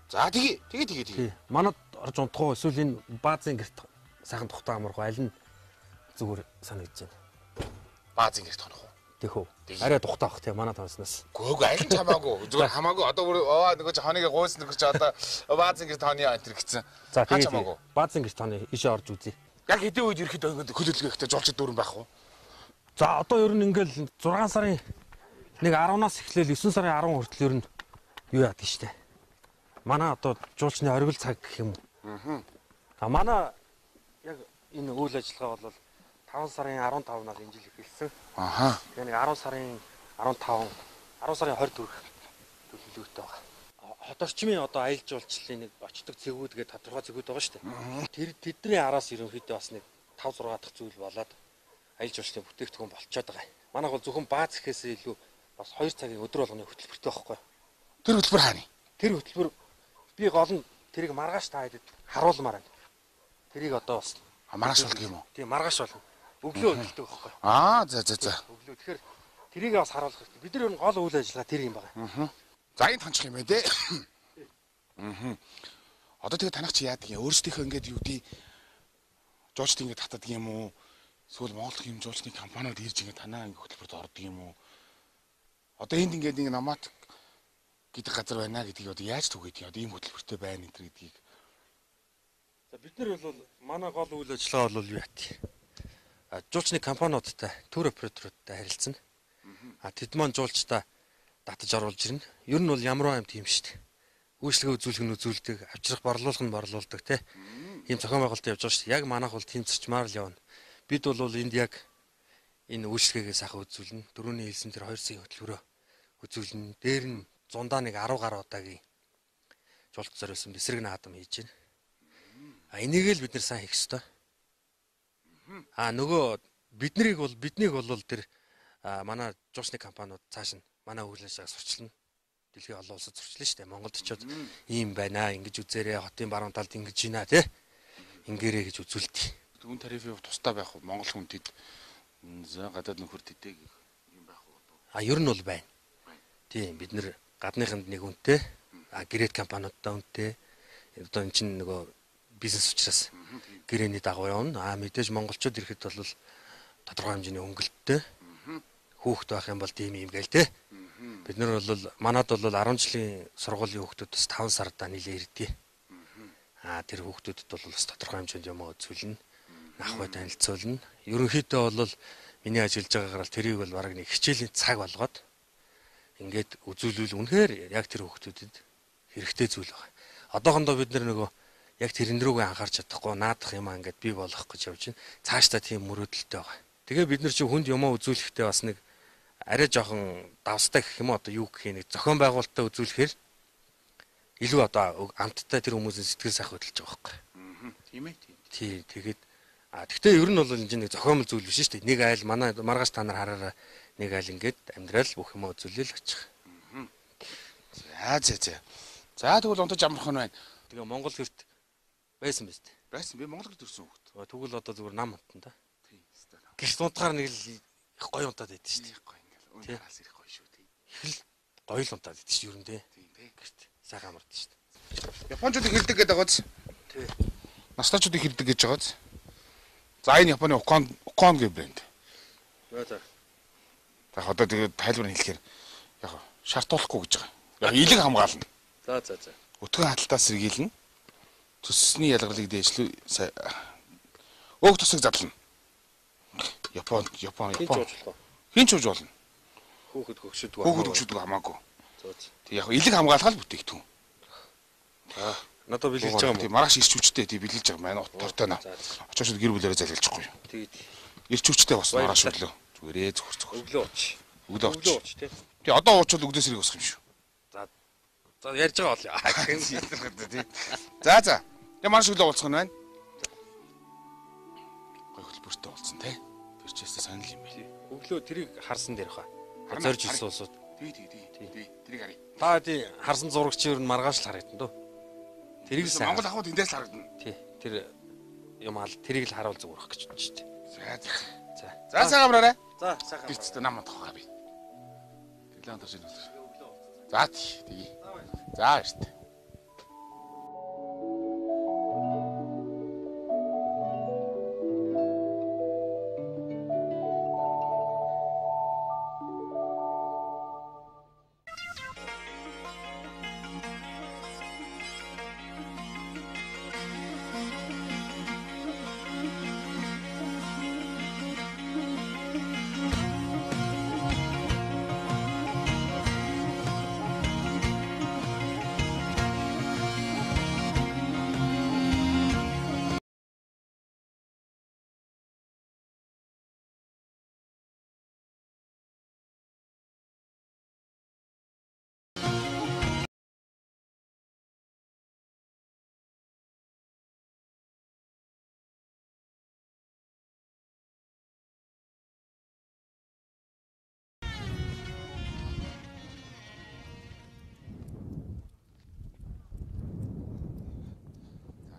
За тэгээ. Манад орж унтах уу? Эсвэл энэ баазын гэрт сайхан тухтай амарх уу? Аль нь зүгээр санагдаж байна. Баазын гэрт хонох уу? Тийх үү. Арай тухтай ах тий манай тооснаас. Гөөг аль нь хамаагүй. Зүгээр хамаагүй. Одоо нөгөө чи хоныг гуйсан нөхөр чи одоо баазын гэрт хоны энэ гэсэн. За тэгээ. Баазын гэрт хоны ишээ орж үзье. Яг хэдийн үед ирэхэд хөлөлгөө ихтэй жолчд дүүрэн байх уу? За одоо ер нь ингээл 6 сарын 10-аас эхлээл 9 сарын 10 хүртэл ер нь юу яадаг штэ. Манай одоо жуулчны оргил цаг гэх юм уу. А манай яг энэ үйл ажиллагаа бол 5 сарын 15-наас энэ жил эхэлсэн. Аха. Тэгээ нэг 10 сарын 15, 10 сарын 20 төрөх төлөвлөгөөтэй байгаа. Хот орчмын одоо аялал жуулчлалын нэг очдог цэгүүд гэдэг тодорхой цэгүүд байгаа шүү дээ. Тэдний араас ерөнхийдөө бас нэг 5-6 дахь зүйл болоод аялал жуулчлалын бүтээгдэхүүн болчиход байгаа. Манайх бол зөвхөн бааз ихээсээ илүү бас 2 цагийн өдөр болгоны хөтөлбөртэй байхгүй. Тэр хөтөлбөр хаана? Тэр хөтөлбөр би гол нь тэрийг маргааш та хэдэд харуулмаар байна. Тэрийг одоо бас Маргааш болдог юм уу? Тийм маргааш болно. Өглөө хөдөлдөг байхгүй. За. Өглөө тэгэхээр тэрийг бас харуулах хэрэгтэй. Бид нар ер нь гол үйл ажиллагаа тэр юм байгаа. За энэ таньчих юм бэ те. Одоо тэгээ танах чи яадаг юм? Өөрсдийнхөө ингээд юу гэдэг жуулчд ингээд татдаг юм уу? Эсвэл Монгол хэм жуулчны компаниуд ирж ингээд танаа ингээд хөтөлбөрт ордог юм уу? Одоо энд ингээд нэг намат гэдэг газар байна гэдгийг одоо яаж түгээд юм? Одоо ийм хөтөлбөртэй байна энэ гэдгийг. За бид нар бол манай гол үйл ажиллагаа бол юу яат. Жуулчны компаниудтай, тур операторуудтай харилцана. Тэд маань жуулчдаа татаж оруулж ирнэ. Ер нь бол ямар аймт юм шүү дээ. Үйлчлэгээ үзүүлэх нь үзүүлдэг, авчрах борлуулах нь борлуулдаг те. Ийм зохион байгуулалт явж байгаа шүү дээ. Яг манайх бол тийм зарчмаар л явна. Бид бол энд яг энэ үйлчлэгээгээ сайхан үзүүлнэ. Дөрөвний хэлсэн тэр 2 сая хөтөлбөрөө үзүүлнэ. Дээр нь зундаа нэг 10 гаруй удаагийн жуулч зориулсан эсрэг наадам хийж байна. Энийг л бид нар сайн хийх ёстой. Нөгөө биднийг бол тэр манай жуулчны компаниуд цааш нь манай үйл ажиллагааг сурчлана. Дэлхийн олон улсад сурчлаа шүү дээ. Монголд очиод ийм байна, ингэж үзээрэй, хотын баруун талд ингэж байна тий. Ингээрэй гэж үзүүлдэг. Түн тарифын тустай байх уу? Монгол хүндэд гадаад нөхөр тэдэг юм байх уу? Ер нь бол байна. Тийм бид нар гадныханд нэг үнэтэй, гэрээт компаниудтай үнэтэй. Одоо эн чинь нөгөө бизнес учраас гэрээний дагуу явна. Мэдээж монголчууд ирэхэд бол тодорхой хэмжээний өнгөлттэй. Хүүхэд байх юм бол тийм юм гээл те. Бид нар бол манад бол 10 жилийн сургуулийн хүүхдүүд бас 5 сардаа нилээ ирдэг. Тэр хүүхдүүдэд бол бас тодорхой хэмжээнд юм үзүүлнэ. Нахвай танилцуулна. Ерөнхийдөө бол миний ажиллаж байгаагаар тэрийг бол бараг нэг хичээлийн цаг болгоод ингээд үзүүлвэл үнэхээр яг тэр хүүхдүүдэд хэрэгтэй зүйл байна. Одоохондоо бид нар нөгөө яг тэрэн рүүгээ анхаарч чадахгүй наадах юм ингээд бий болгох гэж явж байна. Цаашдаа тийм мөрөөдөлтэй байгаа. Тэгээ бид нар чи хүнд юмаа үзүүлэхдээ бас нэг арай жоохон давстай гэх юм уу одоо юу гэх юм нэг зохион байгуулалтаа үзүүлэхээр илүү одоо амттай тэр хүмүүсийн сэтгэл сайхан хөдөлж байгаа байхгүй. Тийм ээ. Тий, тэгээд тэгтээ ер нь бол энэ нэг зохиомл зүйл биш шүү дээ. Нэг айл манай маргааш та нар хараараа нэг айл ингээд амьдрал бүх юм үзүүлэл очих. За тэгвэл онтож амархан байна. Тэгээ Монгол хэрт байсан биз дээ. Байсан би Монгол хэрт төрсэн хүүхэд. Тэгвэл одоо зүгээр нам унтан да. Тийм өстой. Гэрч унтахаар нэг л их гоё унтаад байдаг шүү дээ. Гоё ингээл уунаас ирэх гоё шүү дээ. Их л гоё л унтаад байдаг шүү ер нь тий. Тийм тий. Гэрт сайхан амардаг шүү дээ. Япончуудыг хэрдэг гэдэг байгааз. Тий. Настачуудыг хэрдэг гэж байгааз. За энэ Японы Ukon гэх брэнд. За. За одоо тэгээд тайлбар хэлэхээр яг шаардуулахгүй гэж байгаа. Яг илэг хамгаална. За. Өтгөн хаталтаас сэргийлнэ. Төссний ялгарлыг дээшлүү өөх тусаг задлана. Япон. Хин ч ууж болно. Хүүхэд хөгшөдгөө. Хүүхэд хөгшөдгөө хамаагүй. За. Тэг яг илэг хамгаалах л бүтээгдэхүүн. Надад бэлгэлж байгаа юм. Тийм маргааш ирч хүчтэй тийм бэлгэлж байгаа маань тортой наа. Очоочд гэр бүлээрээ залгилчихгүй юу. Тэгээд ирч хүчтэй бас маргааш өглөө. Зүгээрээ зөвхөр. өглөө уч. Өглөө уч. Тий. Тэг одоо уучвал өглөөс ирэх босох юм шүү. За ярьж байгаа бол. За. Тэг маргааш өглөө уулзах нь байна. Гой хөлбөртөө уулзсан тий. Тэр ч ястаа сонирхол юм байна. Өглөө тэрийг харсан дээр хаа. Зорж ирсэн улсууд. Тий. Тэрийг харъя. Та тий харсан зурагч ер нь маргааш л харагдана дөө. Тэрийг сайн. Монгол ахуйд эндээс л харагдана. Тий. Тэр юм аа тэрийг л харуул зүгөрөх гэж байна шүү дээ. За сайхан амраарай. За сайхан. Гэрцтэй нам отохоо би. Тэглээ онторч ирнэ. За тий. За эрт.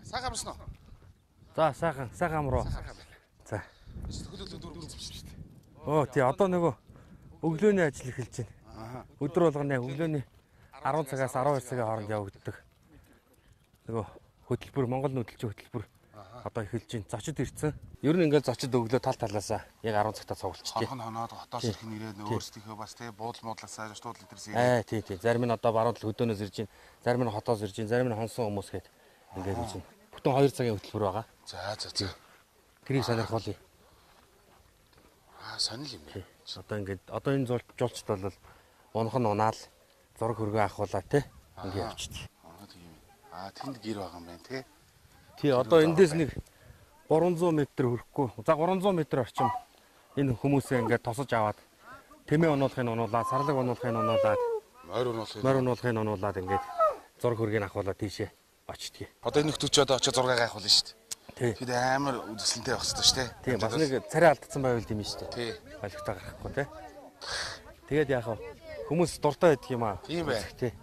Сайхан амарсан уу? За сайхан амруу. За. Хөлөөлөө дөрөв гэсэн шүү дээ. Оо тий одоо нөгөө өглөөний ажил эхэлж байна. Өдөр болгоны өглөөний 10 цагаас 12 цагийн хооронд явагддаг. Нөгөө хөтөлбөр Монгол нүүдэлчин хөтөлбөр одоо эхэлж байна. Зочид ирсэн. Ер нь ингээд зочид өглөө тал талаасаа яг 10 цагтаа цугулчтэй. Хон хоноод хотоос ирэх нэрээд өөрсдийнхөө бас тий буудал муудлаасаа штуудлын төрсөн. Тий. Зарим нь одоо баруун тал хөдөөнөөс ирж байна. Зарим нь хотоос ирж байна. Зарим нь хонсон хүмүүс гээд ингээд ирж байна. Бүтэн 2 цагийн хөтөлбөр байгаа. За. Тэрийг сонирхолъё. Сонир юм бэ. Одоо ингээд одоо энэ жуулчд бол унах нь унаал зураг хөргөө авахуулаа тий. Ингээд явчихдаг. Тийм. Тэнд гэр байгаа юм байна тий. Тий одоо эндээс нэг 300 м хүрэхгүй. За 300 м орчим энэ хүмүүсээ ингээд тосож аваад тэмээ унуулахыг унуулаад, сарлаг унуулахыг унуулаад, морь унуулахыг унуулаад ингээд зураг хөргийг авахуулаа тийшээ очтгий. Одоо энэ нөтөч одоо очиж зургийг авахулна шүү дээ. Тий. Тэд амар үдэслэнтэй байх хэрэгтэй шүү дээ. Тий, бас нэг царай алдсан байвал тийм шүү дээ. Тий. Ойлгохтой гарахгүй тий. Тэгээд яах вэ? Хүмүүс дуртай байдаг юм аа. Тийм бай. Тий.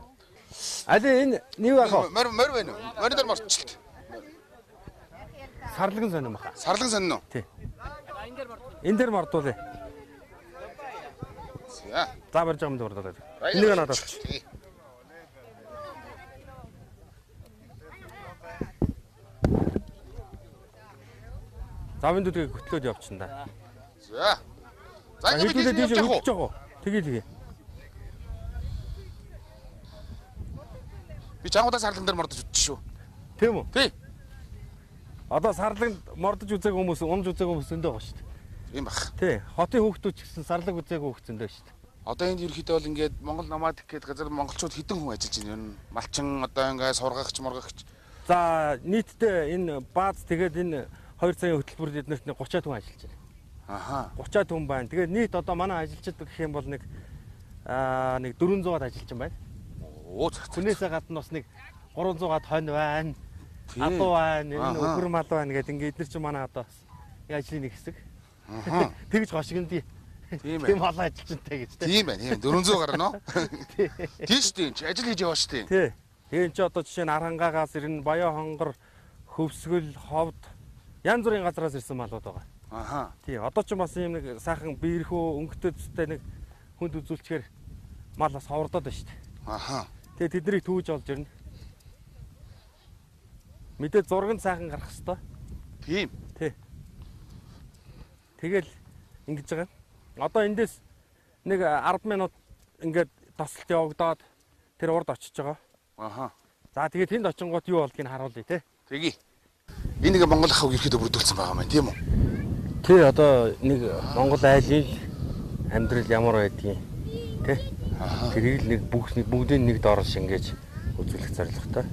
Али энэ нэг яах вэ? Морь байна уу? Морь дээр морчлт. Сарлаган сонирм баха. Сарлан сонин уу? Тий. Энэ дээр мордуулъя. За. За барьж байгаа юм дээр мордуулъя. Энийг надад авч. Тий. Завиндуудыг хөтлөөд явчихна да. За. За ингэ бид тийш явж явж байгаа. Тэгээ. Би чангуудаа сарлан дээр мордож үтчих шүү. Тийм үү? Тий. Одоо сарлаганд мордож үзээгүй хүмүүс, унж үзээгүй хүмүүс зөндөө байгаа шүү дээ. Тийм бах. Тий. Хотын хүүхдүүд ч гэсэн сарлаг үзээгүй хүүхд зөндөө шүү дээ. Одоо энд ерөөхдөө бол ингээд Монгол номадик гэдэг газар монголчууд хэдэн хүн ажиллаж байна юм. Малчин одоо ингээд сургагч моргагч. За нийтдээ энэ бааз тэгээд энэ 2 цагийн хөтөлбөрөд эднэрт 30 хүн ажиллаж байна. Аха. 30 хүн байна. Тэгээд нийт одоо манай ажилчид гэх юм бол нэг 400-аад ажилчин байна. Оо. Хүнээсээ гадна бас нэг 300-аад хонь байна. Адуу байна, энэ өхөр мал байна гэдэг ингээд эднэр чинь манай одоо ажлын нэг хэсэг. Аха. Тэгж гошигнодий. Тийм Тийм байна. олон ажилчинтай гэж тийм. Тийм байна. 400 гарна уу? Тийш тийм ч ажил хийж яваа шүү дээ. Тий. Тэгээд чи одоо жишээ нь Арангаагаас ирнэ, Баян хонгор, Хөвсгөл, Ховд янз бүрийн газраас ирсэн малууд байгаа. Аха. Тий. Одоо ч бас юм нэг сайхан биерхүү өнгөтэй зүтэй нэг хүнд үзүүлчихээр мал бас ховордоод байна шүү дээ. Аха. Тэгээд тэднийг түүж олж ирнэ. Мэдээ зурганд сайхан гарах хэвээр. Тийм. Тий. Тэгэл ингэж байгаа. Одоо эндээс нэг 10 минут ингээд тосолт явагдаад тэр урд очиж байгаа. Аха. За тэгээд тэнд очингууд юу болдгийг харуулъя тий. Тэгье. Энэ нэг Монгол ахыг ерөөхдөө бүрдүүлсэн байгаа юм тийм үү? Тий одоо нэг Монгол айлын амьдрал ямар байдгийг тий. Тэрийг л нэг бүгдийг нэг доор шингээж үзүүлэх зорилготой.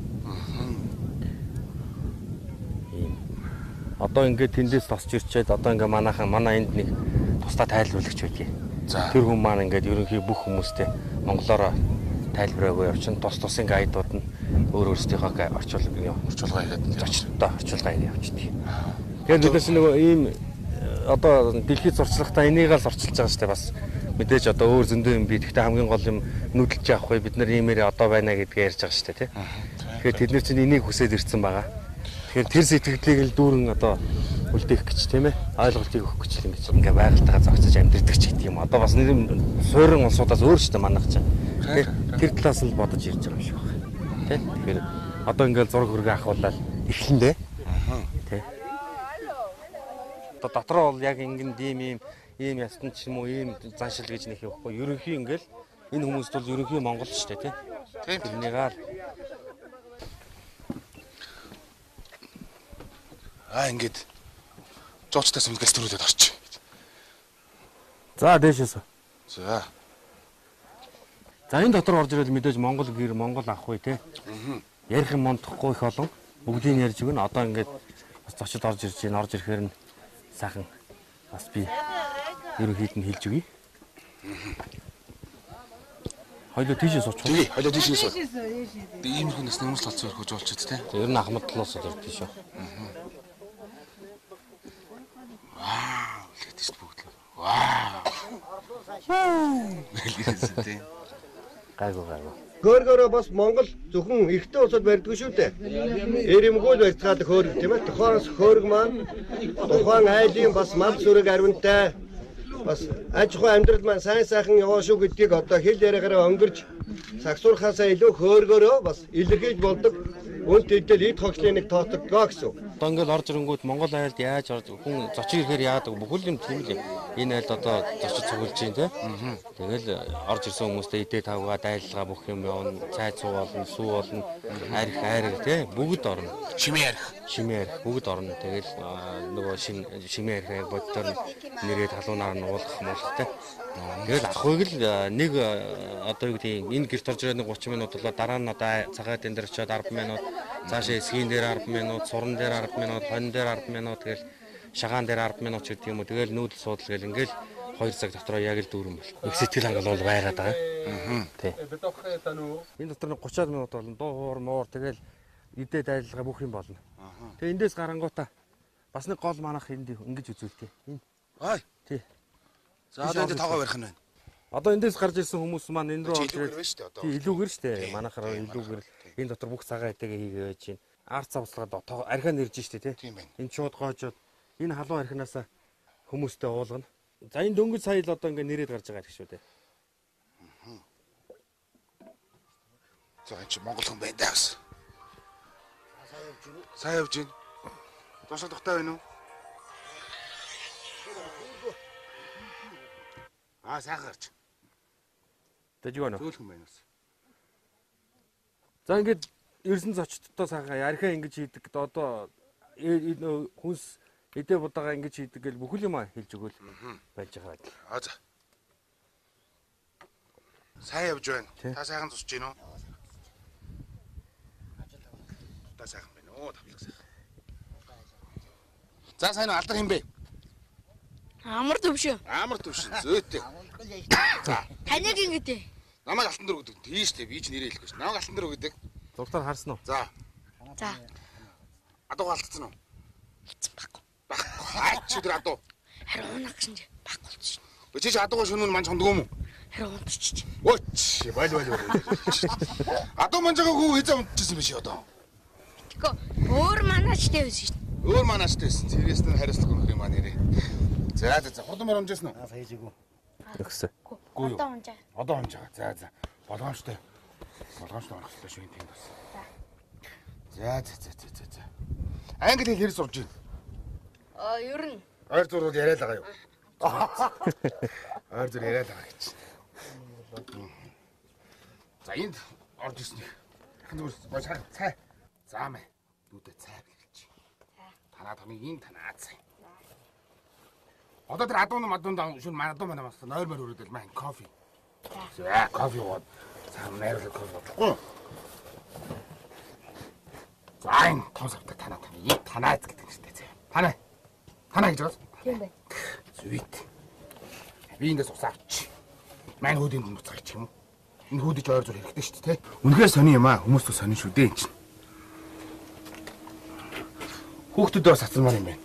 Одоо ингээд тэндээс тосч ирчээд одоо ингээд манай энд нэг тусдаа тайлбарлагч байдгийг. Тэр хүн маань ингээд ерөнхий бүх хүмүүстэй монголоор тайлбараагүй явчихна. Тус гайдууд нь өөрсдийнхөө орчуулга хийгээд зочдтой орчуулга хийгээд явчихдаг. Тэгээд бидээс нөгөө ийм одоо дэлхийд зурцлагтаа энийг л орчилж байгаа шүү дээ бас. Мэдээж одоо өөр зөндөө юм би. Гэхдээ хамгийн гол юм нүүдэлж авах бай бид нар иймээр одоо байна гэдгээ ярьж байгаа шүү дээ тий. Тэгэхээр тэд нар чинь энийг хүсээд ирсэн байгаа. Тэгэхээр тэр сэтгэлийг л дүүрэн одоо үлдээх гэж тийм ээ ойлголтыг өгөх гэж ингэж ингээ байгальтайгаа зогсож амьдрэх ч гэдэг юм. Одоо бас нэг суурин улсуудаас өөр ч юм манах чинь. Тэр талаас л бодож ирж байгаа юм шиг байна. Тэ? Тэгэхээр одоо ингээл зураг хөргөө авахуулаад эхлэндээ. Тэ. Одоо дотроо бол яг ингэн ийм ястан ч юм уу ийм заншил гэж нэх явахгүй. Ерөнхий ингээл энэ хүмүүст бол ерөнхий Монгол ч тэ. Тийм. Тэрнийг аа Ингээд жоочтой сүмгэлс төрүүлээд орчих. За дээшээс. За. За энэ дотор орж ирэл мэдээж Монгол гэр Монгол ах вэ те. Ярих юм мондохгүй их олон. Бүгдийг ярьж өгнө. Одоо ингээд бас зочид орж ирж байна. Орж ирэхээр нь сайхан бас би ерөнхийд нь хэлж өгье. Хоёул тийшээ сууч. Тий, хоёул тийшээ сууч. Ийм хүнээс нэмэлт толцоо өрхөж олчод те. Ер нь Ахмад талаас л ирдэ шүү. Вау, лэгтэйс бүгд. Вау. Гэлээсээ тий. Гайгүй. Хөөргөөрөө бас Монгол зөвхөн эрэгтэй улсад барьдаг шүү дээ. Эрэмгүүл барьцгаадаг хөөрг тийм ээ. Тухайн хөөрг маань тухайн айлын бас мал сүрэг арвинтай бас аж ахуй амьдрал маань сайн сайхан яваа шүү гэдгийг одоо хэл яриагаараа өнгөрч сагсуурхаасаа илүү хөөргөөрөө бас илэрхийлж болдог. Үн тэдэл эд хогшлын нэг тоотогдгоо гэсэн. Одоо ингээл орж ирэнгүүт Монгол айлд яаж хүн зочин ирэхээр яадаг бүхэл юм тийм л юм. Энэ айлд одоо зочид цуглаж чинь те. Тэгэл орж ирсэн хүмүүстэй идэ тавгаа дайлгаа бүх юм явна. Цай цуу болно, сүү болно, арх айраг те бүгд орно. Шимээ арх бүгд орно. Тэгэл нөгөө шимээ арх боддоор нэрээд халуунаар нь уулах муулах те. Тэгэл ахыг л нэг одоо юу гэдэг энэ гэрт орж ирээд 30 минут болоо дараа нь одоо цагаат энэ дээр очиод 10 минут цаашаа эсгийн дээр 10 минут, суран дээр 10 минут, хонь дээр 10 минут тэгэл шагаан дээр 10 минут ч гэдэг юм уу. Тэгэл нүүдэл суудал гэл ингээл 2 цаг дотроо яг л дүүрэн бол. Их сэтгэл хангалуул байгаад байгаа. Тий. Энэ дотор 30 минут болно. Дуу хуур муур тэгэл идэ дайлгаа бүх юм болно. Тэгээ эндээс гарангуудаа бас нэг гол манах энд ингэж үзүүлтээ. Энэ. Ой. Тий. За одоо энэ тоогоо барих нь байна. Одоо эндээс гарч ирсэн хүмүүс маань энэ рүү орж ирээд байна шүү дээ одоо. Тий, илүүгэр шүү дээ. Манайхаар илүүгэр энэ дотор бүх цагаан итэгээ хийгээ байж байна. Арт цавцлагаад архиа нэрж штэ тий. Энэ шууд гоожоод энэ халуун архинаас хүмүүстэй уулгана. За энэ дөнгөж сая л одоо ингээ нэрээд гарч байгаа гэх шүү дээ. За энэ чи Монгол хүн байна даа гэсэн. Сайн явж байна. Тушаал тухтай байна уу? Сайхан гарч. Тэжиг байна уу? Төөлхөн байна ус. За ингээд ерсэн зочдтой сайхан архиа ингэж хийдэг. Одоо хүнс эдээ будаага ингэж хийдэг гэл бүхэл юм хэлж өгөөл байж байгаа. За. Сайн явж байна. Та сайхан тусч гин үү? Та сайхан байна уу? Тавлаг сайхан. За сайн алдар хэм бэ? Амар төвшөө. Амар төвшин зөөтэй. За. Таныг ингэдэ. Намайг алтан дөрөв гэдэг. Тийм шүү дээ. Би ч нэрээ хэлэхгүй ш. Намайг алтан дөрөв гэдэг. Зуртаар харсан уу? За. За. Адуу алдсан уу? Баггүй. Аач өдөр адуу. Харин унах гэсэн чи баггүй. Чи адуугаа шөнө манж хондгоо юм уу? Харин унтчих. Ооч, байл. Адуу манжагаа хүү хэзээ унтчихсан биш одоо. Тэгэхгүй өөр манаачтай байсан шүү дээ. Өөр манаачтай байсан. Цэрээс нь хариуцлага өгөх юм аа нэрээ. За хурдан мөр унжсэн уу? Саяжгүй. Өгсөн. Гүү юу? Одоо унжаа. Одоо унжаа. За. Болгоомжтой. Болгоомжтой орох хэрэгтэй шүү энэ тийм бас. За. Англи хэл хэр сурж байна? Ер нь. Ойр зурвал яриа л байгаа юу? Ойр зур яриа л байгаа гэж. За энд орж ирсэн. Зүгээр цай. За мэ. Дүүдээ цай бэлж. Танаа таны энэ танаа цай. Одоо тэр адуун мадуун шүн мадуун манаас нойр мөр өрөөдөл маань кофе. За кофе уу. За нойр кофе уу. За энэ том савтай танаа гэдэг юм шүү дээ. Танаа гэж байгаа. Тийм бай. Зүвит. Би эндээс ус авч. Маань хүүдийн дүн буцаач юм уу? Энэ хүүдэж ойр зур хэрэгтэй шүү дээ. Үнэхээр сони юм аа. Хүмүүс ч сони шүү дээ энэ чинь. Хүүхдүүд бас цацалмаар юм байна.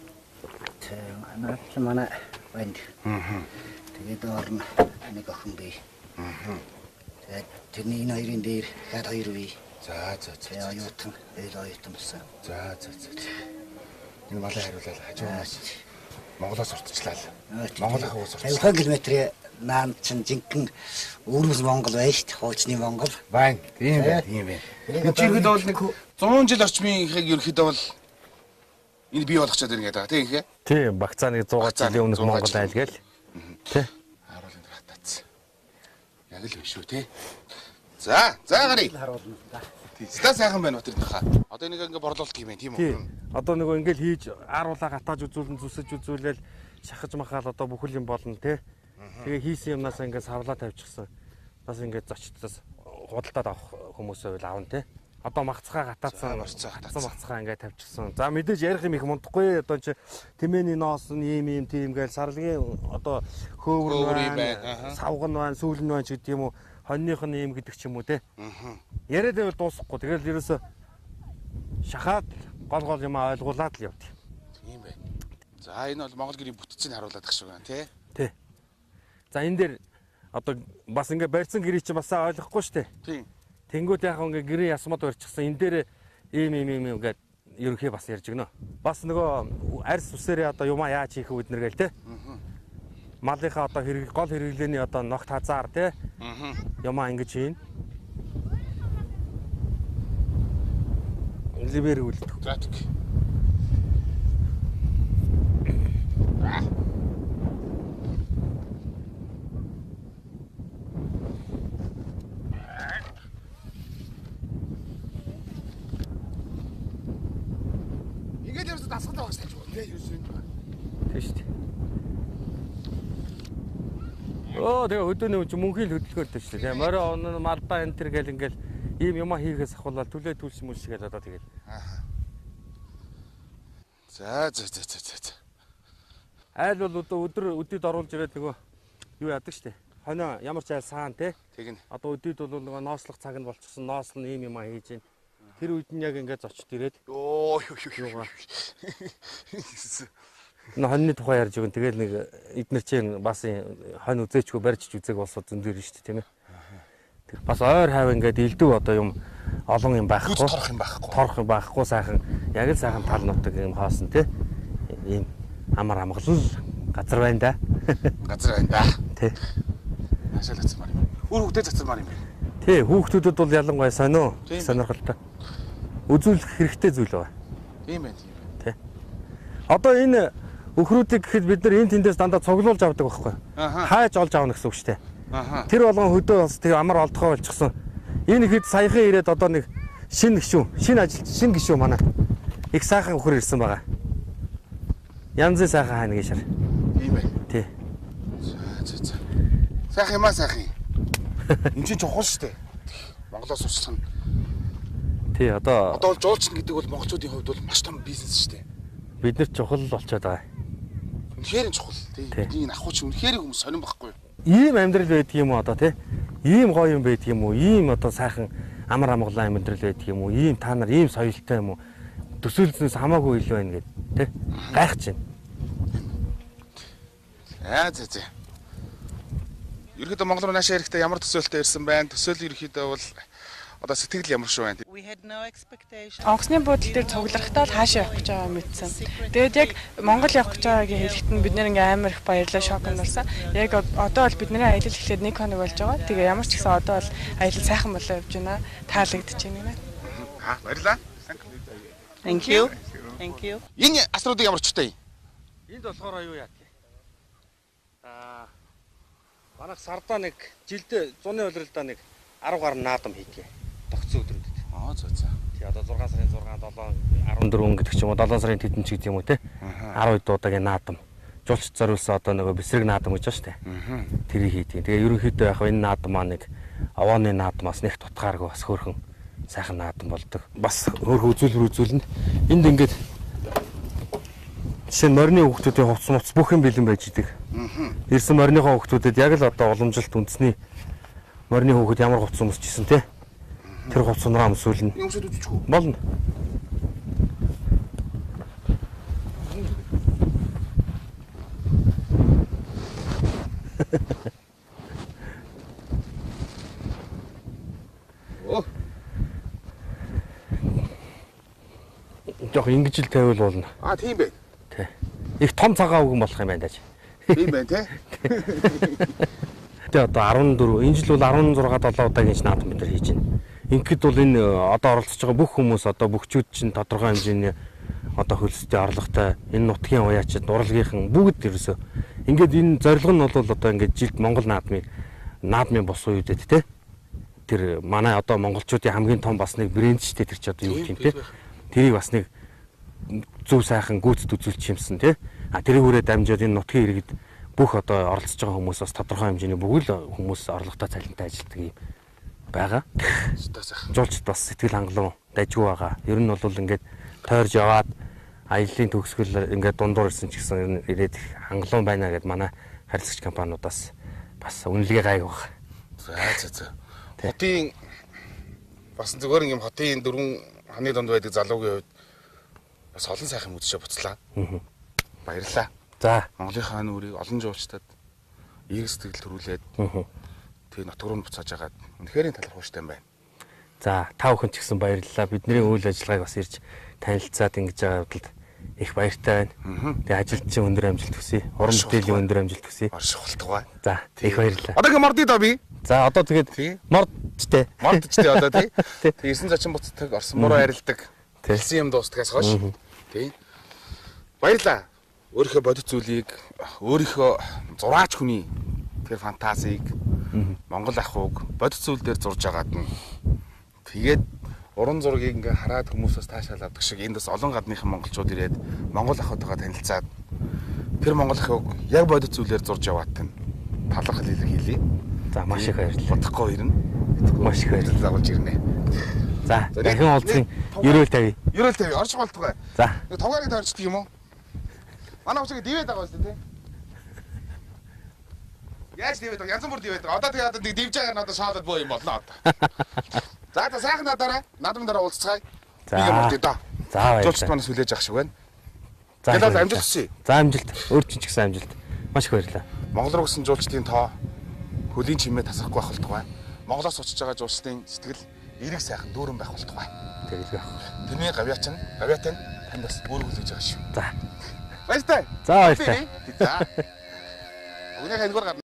Манай банд. Тэгээд орно нэг охин бий. Тэгээд тэрний энэ хоёрын дээр хад хоёр бий. За. Оюутан, оюутан болсон. За. Энэ малын хариулал хажуугаас Монголоос сурталчлаа. Монголын хаваа сурталчлаа. 50 км наан чин жинхэнэ өөрөөс Монгол байна шүү дээ. Хуучны Монгол. Байна. Тийм байна. Энэ чиргэд бол нэг 100 жил орчмынхыг ерөөхдөө бол энэ бий болгочод байна гэдэг. Тийм ихэ? Тийм, багцаа нэг 100 жилийн өмнөх Монгол айл гээл. Тий. Харуулын дээр хатац. Яг л биш үү те. За гарыг. За сайхан байна өтөр хаа. Одоо энийг ингээ борлуулдаг юм байна тийм үү? Одоо нөгөө ингээл хийж ааруулаа гатааж үзүүлэн зүсэж үзүүлээл шахаж махаал одоо бүхэл юм болно те. Тэгээ хийсэн юмнаас ингээ савлаа тавьчихсан. Бас ингээ зочдоос худалдаад авах хүмүүсээ авна те. Одоо махцгаа гатаацсан махцгаа ингээ тавьчихсан. За мэдээж ярих юм их мундахгүй. Одоо чи тэмээний ноос нь ийм тийм гээл сарлагын одоо хөөвөр байна. Савган байна, сүүлэн байна ч гэдэг юм уу. Хоньных нь ийм гэдэг ч юм уу те. Яриад байвал дуусахгүй. Тэгэл ерөөсө шахаад гол юм ойлгуулад л явд. Тийм байна. За энэ бол Монгол гэрийн бүтцийг харуулдаг шиг байна тий. Тий. За энэ дээр одоо бас ингээ барьсан гэрийг чи бас ойлгохгүй шүү дээ. Тийм. Тэнгүүд яг ингээ гэрээ ясмад барьчихсан. Энэ дээр ийм ингээд ерөнхий бас ярьж гинөө. Бас нөгөө арьс үсээрээ одоо юмаа яаж хийх вэ гэднэр гээл те. Малынхаа одоо гол хэрэглээний одоо ногт хазаар те. Юмаа ингэж хийн. Ливер үлдэх. Гратик. Ингээд явж дасгалтай багш тааж байна. Юу юм бэ? Тийм шүү дээ. Тэгээ хөдөөний үн мөнхийн хөдөлгөөртэй шүү дээ. Морой он малдаа энэ төр гэл ингээл ийм юмаа хийхээс ахвалаа түлээ түлс мүлс гэж одоо тэгээд. За. Айл бол одоо өдөд оруулж ирээд нөгөө юу яадаг шүү дээ. Хоноо ямар ч айл саан те. Тэгнь. Одоо өдөд бол нөгөө nooслох цаг нь болчихсон. Ноосл нь ийм юмаа хийж гин. Тэр үед нь яг ингээд зочд ирээд. Юу. Хоньны тухай ярьж өгөн тэгэл нэг эднэр чинь бас хонь үзээчгүй барьж үзээг болсоо зөндөр шүү дээ тийм ээ. Бас ойр хав ингээд элдв одоо юм олон юм байхгүй. Торох юм байхгүй сайхан яг л сайхан тал нутаг юм хоосон тий. Ийм амар амгалал газар байна да. Газар байна да. Тий. Ашаал цацмаар юм. Өөр хүүхдээ цацмаар юм. Тий, хүүхдүүдэд бол ялангуяа сонио сонирхолтой. Үзүүлэх хэрэгтэй зүйл байна. Тийм байна. Тий. Одоо энэ өхрүүдийг гэхэд бид нар энэ тэндээс дандаа цуглуулж авдаг байхгүй. Хайж олж авна гэсэн үг шүү дээ. Тэр болгон хөдөө бас тэр амар олдохоо болчихсон. Энэ хэд саяхан ирээд одоо нэг шинэ гişүү манай их сайхан өхөр ирсэн байгаа. Янзын сайхан хаа нэг шар. Тийм бай. Тий. За. Сайхан юмаа сайхан. Энд чинь чухал шүү дээ. Монголоос сурчлах нь. Тий одоо жуулчин гэдэг бол монголчуудын хувьд бол маш том бизнес шүү дээ. Бид нар чухал болчиход байгаа. Үнэхээр чухал тий. Бидний ахуйч үнэхээр хүмүүс сонирн байхгүй. Ийм амьдрал байдаг юм уу одоо тий? Ийм гоё юм байдаг юм уу? Ийм одоо сайхан амар амгалан амьдрал байдаг юм уу? Ийм та нар ийм соёлтой юм уу? Төсөөлснөөс хамаагүй илүү байна гэдэг тий? Гайхаж байна. За. Ерөнхийдөө Монгол руу наашаа ирэхдээ ямар төсөөлтөй ирсэн байна? Төсөөл ерөнхийдөө бол одоо сэтгэл ямар шүү байна? Онгоцны буудлын дээр цугларахтаа л хаашаа явах гэж байгаа мэдсэн. Тэгээд яг Монгол явах гэж байгааг хэлэхэд нь бид нэр ингээм амар их баярлаа, шокнд болсон. Яг одоо бол бидний аялал эхлээд 1 хоног болж байгаа. Тэгээ ямар ч гэсэн одоо бол аялал сайхан болоо явж байна. Таалагдж байна. Баярлалаа. Thank you. Энэ асруудыг ямар чтай? Энд болохоор юу яа тий? Манайх сардаа нэг жилдээ 100-ны улиралдаа нэг 10 гаруй наадам хийдэг. Тогтсон өдрүүдэд. За. Тий одоо 6 сарын 6, 7, 14 гэдэг ч юм уу 7 сарын тэдэн ч гэдэг юм уу те. 12 дуудагийн наадам. Жуулчд зориулсан одоо нөгөө бэсрэг наадам гэж байна шүү дээ. Тэрийг хийдэг. Тэгээ ерөнхийдөө яг энэ наадам маа нэг овооны наадамаас нэг тутгааргүй бас хөөрхөн сайхан наадам болдог. Бас хөөрхөн үзүүлнэ. Энд ингээд жишээ нь морины хүүхдүүдийн хувцас бүх юм бэлэн байж идэг. Ирсэн мориныхоо хүүхдүүдэд яг л одоо уламжилт үндэсний морины хүүхэд ямар хувцас өмсчихсэн те. Тэр хувцас нураа өмсүүлнэ. Юмсууд үжчихгүй. Болно. Жох ингэж л тавиул болно. Тийм байх. Тий. Их том цагаан үгэн болох юм байна даа. Тийм байна тий. Тэгээ одоо 14 энэ жил бол 16-7 удаагийн наадам бид нар хийж байна. Ингээд бол энэ одоо оролцож байгаа бүх хүмүүс одоо бүгчүүд чинь тодорхой хэмжээний одоо хөлстэй орлоготой энэ нутгийн уяачид урлагийнхан бүгд ерөөсөө ингээд энэ зорилго нь бол одоо ингээд жилд Монгол наадмын бос үедэд тий. Тэр манай одоо монголчуудын хамгийн том бас нэг брэнд шүү дээ тэр чи одоо юу гэх юм тий. Тэрийг бас нэг зөв сайхан гүйцэд үзүүлчих юмсан тий. Тэрийг үрээ дамжаад энэ нутгийн иргэд бүх одоо оролцож байгаа хүмүүс бас тодорхой хэмжээний бүгд хүмүүс орлоготой цалинтай ажилладаг юм байгаа. Жуулчд бас сэтгэл хангалуун дайггүй байгаа. Ер нь бол ингээд тойрж яваад аяллаа төгсгөл ингээд дундуур ирсэн ч гэсэн ирээд хангалуун байна гэд манай харилцагч компаниудаас бас үнэлгээ гайг баг. За. Хотын бас зүгээр юм хотын дөрвөн ханы донд байдаг залуугийн хувьд бас олон сайхан мэдчихэ буцлаа. Баярлалаа. За. Монголынхаа нүрийг олон жуулчдад эерэг сэтгэл төрүүлээд тэгээ нутгаар нь буцааж агаад үнэхээр талархууштай юм байна. За та бүхэн ч гэсэн баярлалаа. Бидний үйл ажиллагааг бас ирж танилцаад ингэж байгаа явдалд их баяртай байна. Тэгээ ажилчин өндөр амжилт хүсье. Уран бүтээлийн өндөр амжилт хүсье. Орших болтугай. За их баярлалаа. Одоо ингэ мордё да би. За одоо тэгээд мордтэй. Мордчтэй одоо тий. Тэг ирсэн зачин буцдаг, орсон муруу арилдаг. Хэлсэн юм дуустгаас хойш. Тий. Баярлалаа. Өөрийнхөө бодит зүйлийг өөрийнхөө зураач хүний тэр фантазийг Монгол ахуйг бодит зүйл дээр зурж агаад нь тэгээд уран зургийг ингээ хараад хүмүүсээс таашаал авдаг шиг энд бас олон гадныхан монголчууд ирээд Монгол ахуйтайгаа танилцаад тэр Монгол ахуйг яг бодит зүйлээр зурж яваад тань талархал илэрхийлье. За маш их баярлалаа. Бодохгүй ирнэ. Маш их баярлалаа. Загуулж ирнэ. За дахин уулзсан ерөөл тавь. Ерөөл тавь орчих болтугай. За. Тугаарыг таарчдаг юм уу? Манай уучиг дивэд байгаа шүү дээ. Яаж дивэд байгаа? Янз бүр дивэд байгаа. Одоо тэгээд нэг дивж байгаа надад шаалаад боо юм болно одоо. За сайхан надаараа надам дараа уулзцгаая. Би юм уу да. За баярлалаа. Жуулчд манаас хүлээж авах шиг байна. За тэгээд амжилт хүсье. За амжилт. Өөр чинь ч гэсэн амжилт. Маш их баярлалаа. Монгол руу гисэн жуулчдын тоо хөлийн чимээ тасрахгүй байх болтугай. Монголоос очиж байгаа жуулчдын сэтгэл эрэг сайхан дүүрэн байх болтугай. Тэгээд байх. Тэрний гавьяатай танд бас бүр хүлээж байгаа шүү. За. Баяртай. За баяртай. За. Өнөө хангуур гарна.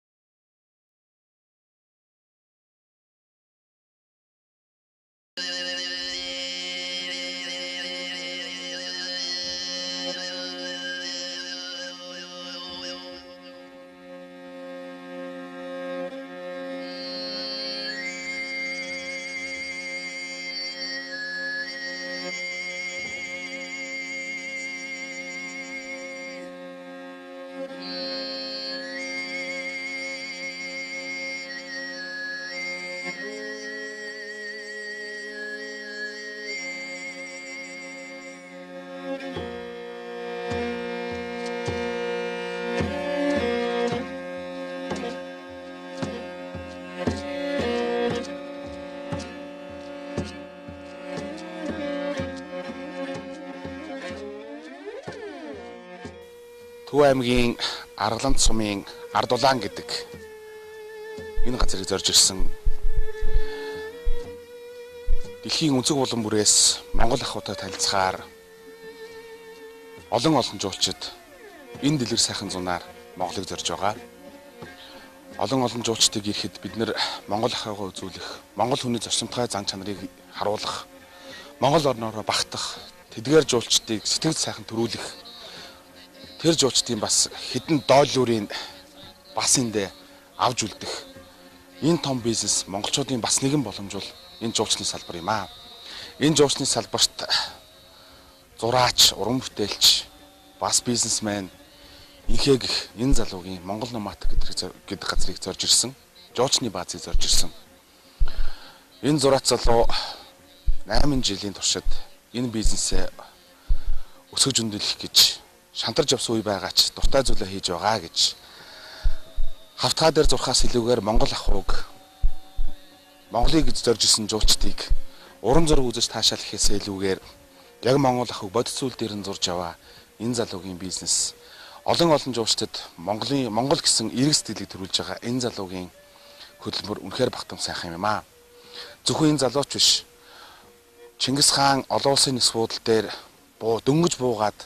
Төв аймгийн Аргалант сумын Ардулаан гэдэг энэ газрыг зорж ирсэн дэлхийн өнцөг булан бүрээс Монгол ахуйтай танилцахаар олон жуулчид энэ дэлгэр сайхан зунаар Монголыг зорж байгаа. Олон жуулчдыг ирэхэд бид нэр Монгол ахуйгаа үзүүлэх, Монгол хүний зочдтой зан чанарыг харуулах, Монгол орноороо багтах, тэдгээр жуулчдыг сэтгэл сайхан төрүүлэх тэр жуулчдын бас хідэн долларын бас эндэ авж үлдэх энэ том бизнес монголчуудын бас нэгэн боломж бол энэ жуулчны салбар юм аа. Энэ жуулчны салбарт зураач, уран бүтээлч, бас бизнесмен инхээ гэх энэ залуугийн Монгол Номат гэдэг газрыг зорж ирсэн. Жуулчны баазыг зорж ирсэн. Энэ зураач залуу 8 жилийн туршид энэ бизнесээ өсгөж өндөрлөх гэж шантарч явсан үе байгаач дуртай зүйлээ хийж байгаа гэж хавтгаа дээр зурхаас илүүгээр Монгол ахуйг Монголыг гэж зорж исэн жуулчдыг уран зураг үзэж таашаалахээс илүүгээр яг Монгол ахуйг бодит зүйл дээр нь зурж яваа энэ залуугийн бизнес олон жуулчдад Монгол гэсэн эрэг сэтгэлийг төрүүлж байгаа энэ залуугийн хөдөлмөр үнэхээр багтан сайхан юм аа. Зөвхөн энэ залууч биш. Чингис хаан олон улсын нис буудал дээр дөнгөж буугаад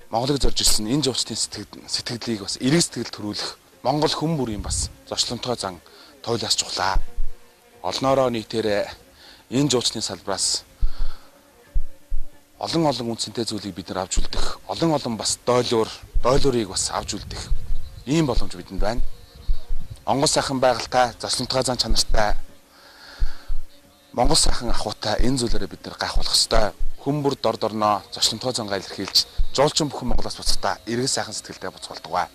Монголыг зорж ирсэн энэ жуулчдын сэтгэлийг бас эрэг сэтгэл төрүүлэх Монгол хүн бүрийн бас зочлонтой зан тойлоос чухлаа. Олноороо нийтээрээ энэ жуулчдын салбраас олон үнцэнтэй зүйлийг бид нар авч үлдэх, олон бас дойлуурыг бас авч үлдэх ийм боломж бидэнд байна. Монгол сайхан байгальтай, зочлонтой зан чанартай, Монгол сайхан ахуйтай энэ зүйлээрээ бид нар гайхуулах ёстой. Хүмүүр дорноо зочлонтой зангаа илэрхийлж жуулчин бүхэн Монголоос буцахдаа эргэн сайхан сэтгэлтэй буцаалдгаа.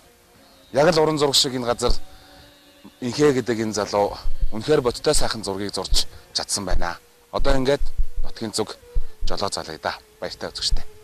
Яг л уран зураг шиг энэ газар инхээ гэдэг энэ залуу үнэхээр бодтой сайхан зургийг зурж чадсан байна. Одоо ингээд нутгийн зүг жолоо залъя да. Баяртай үзэгчтэй.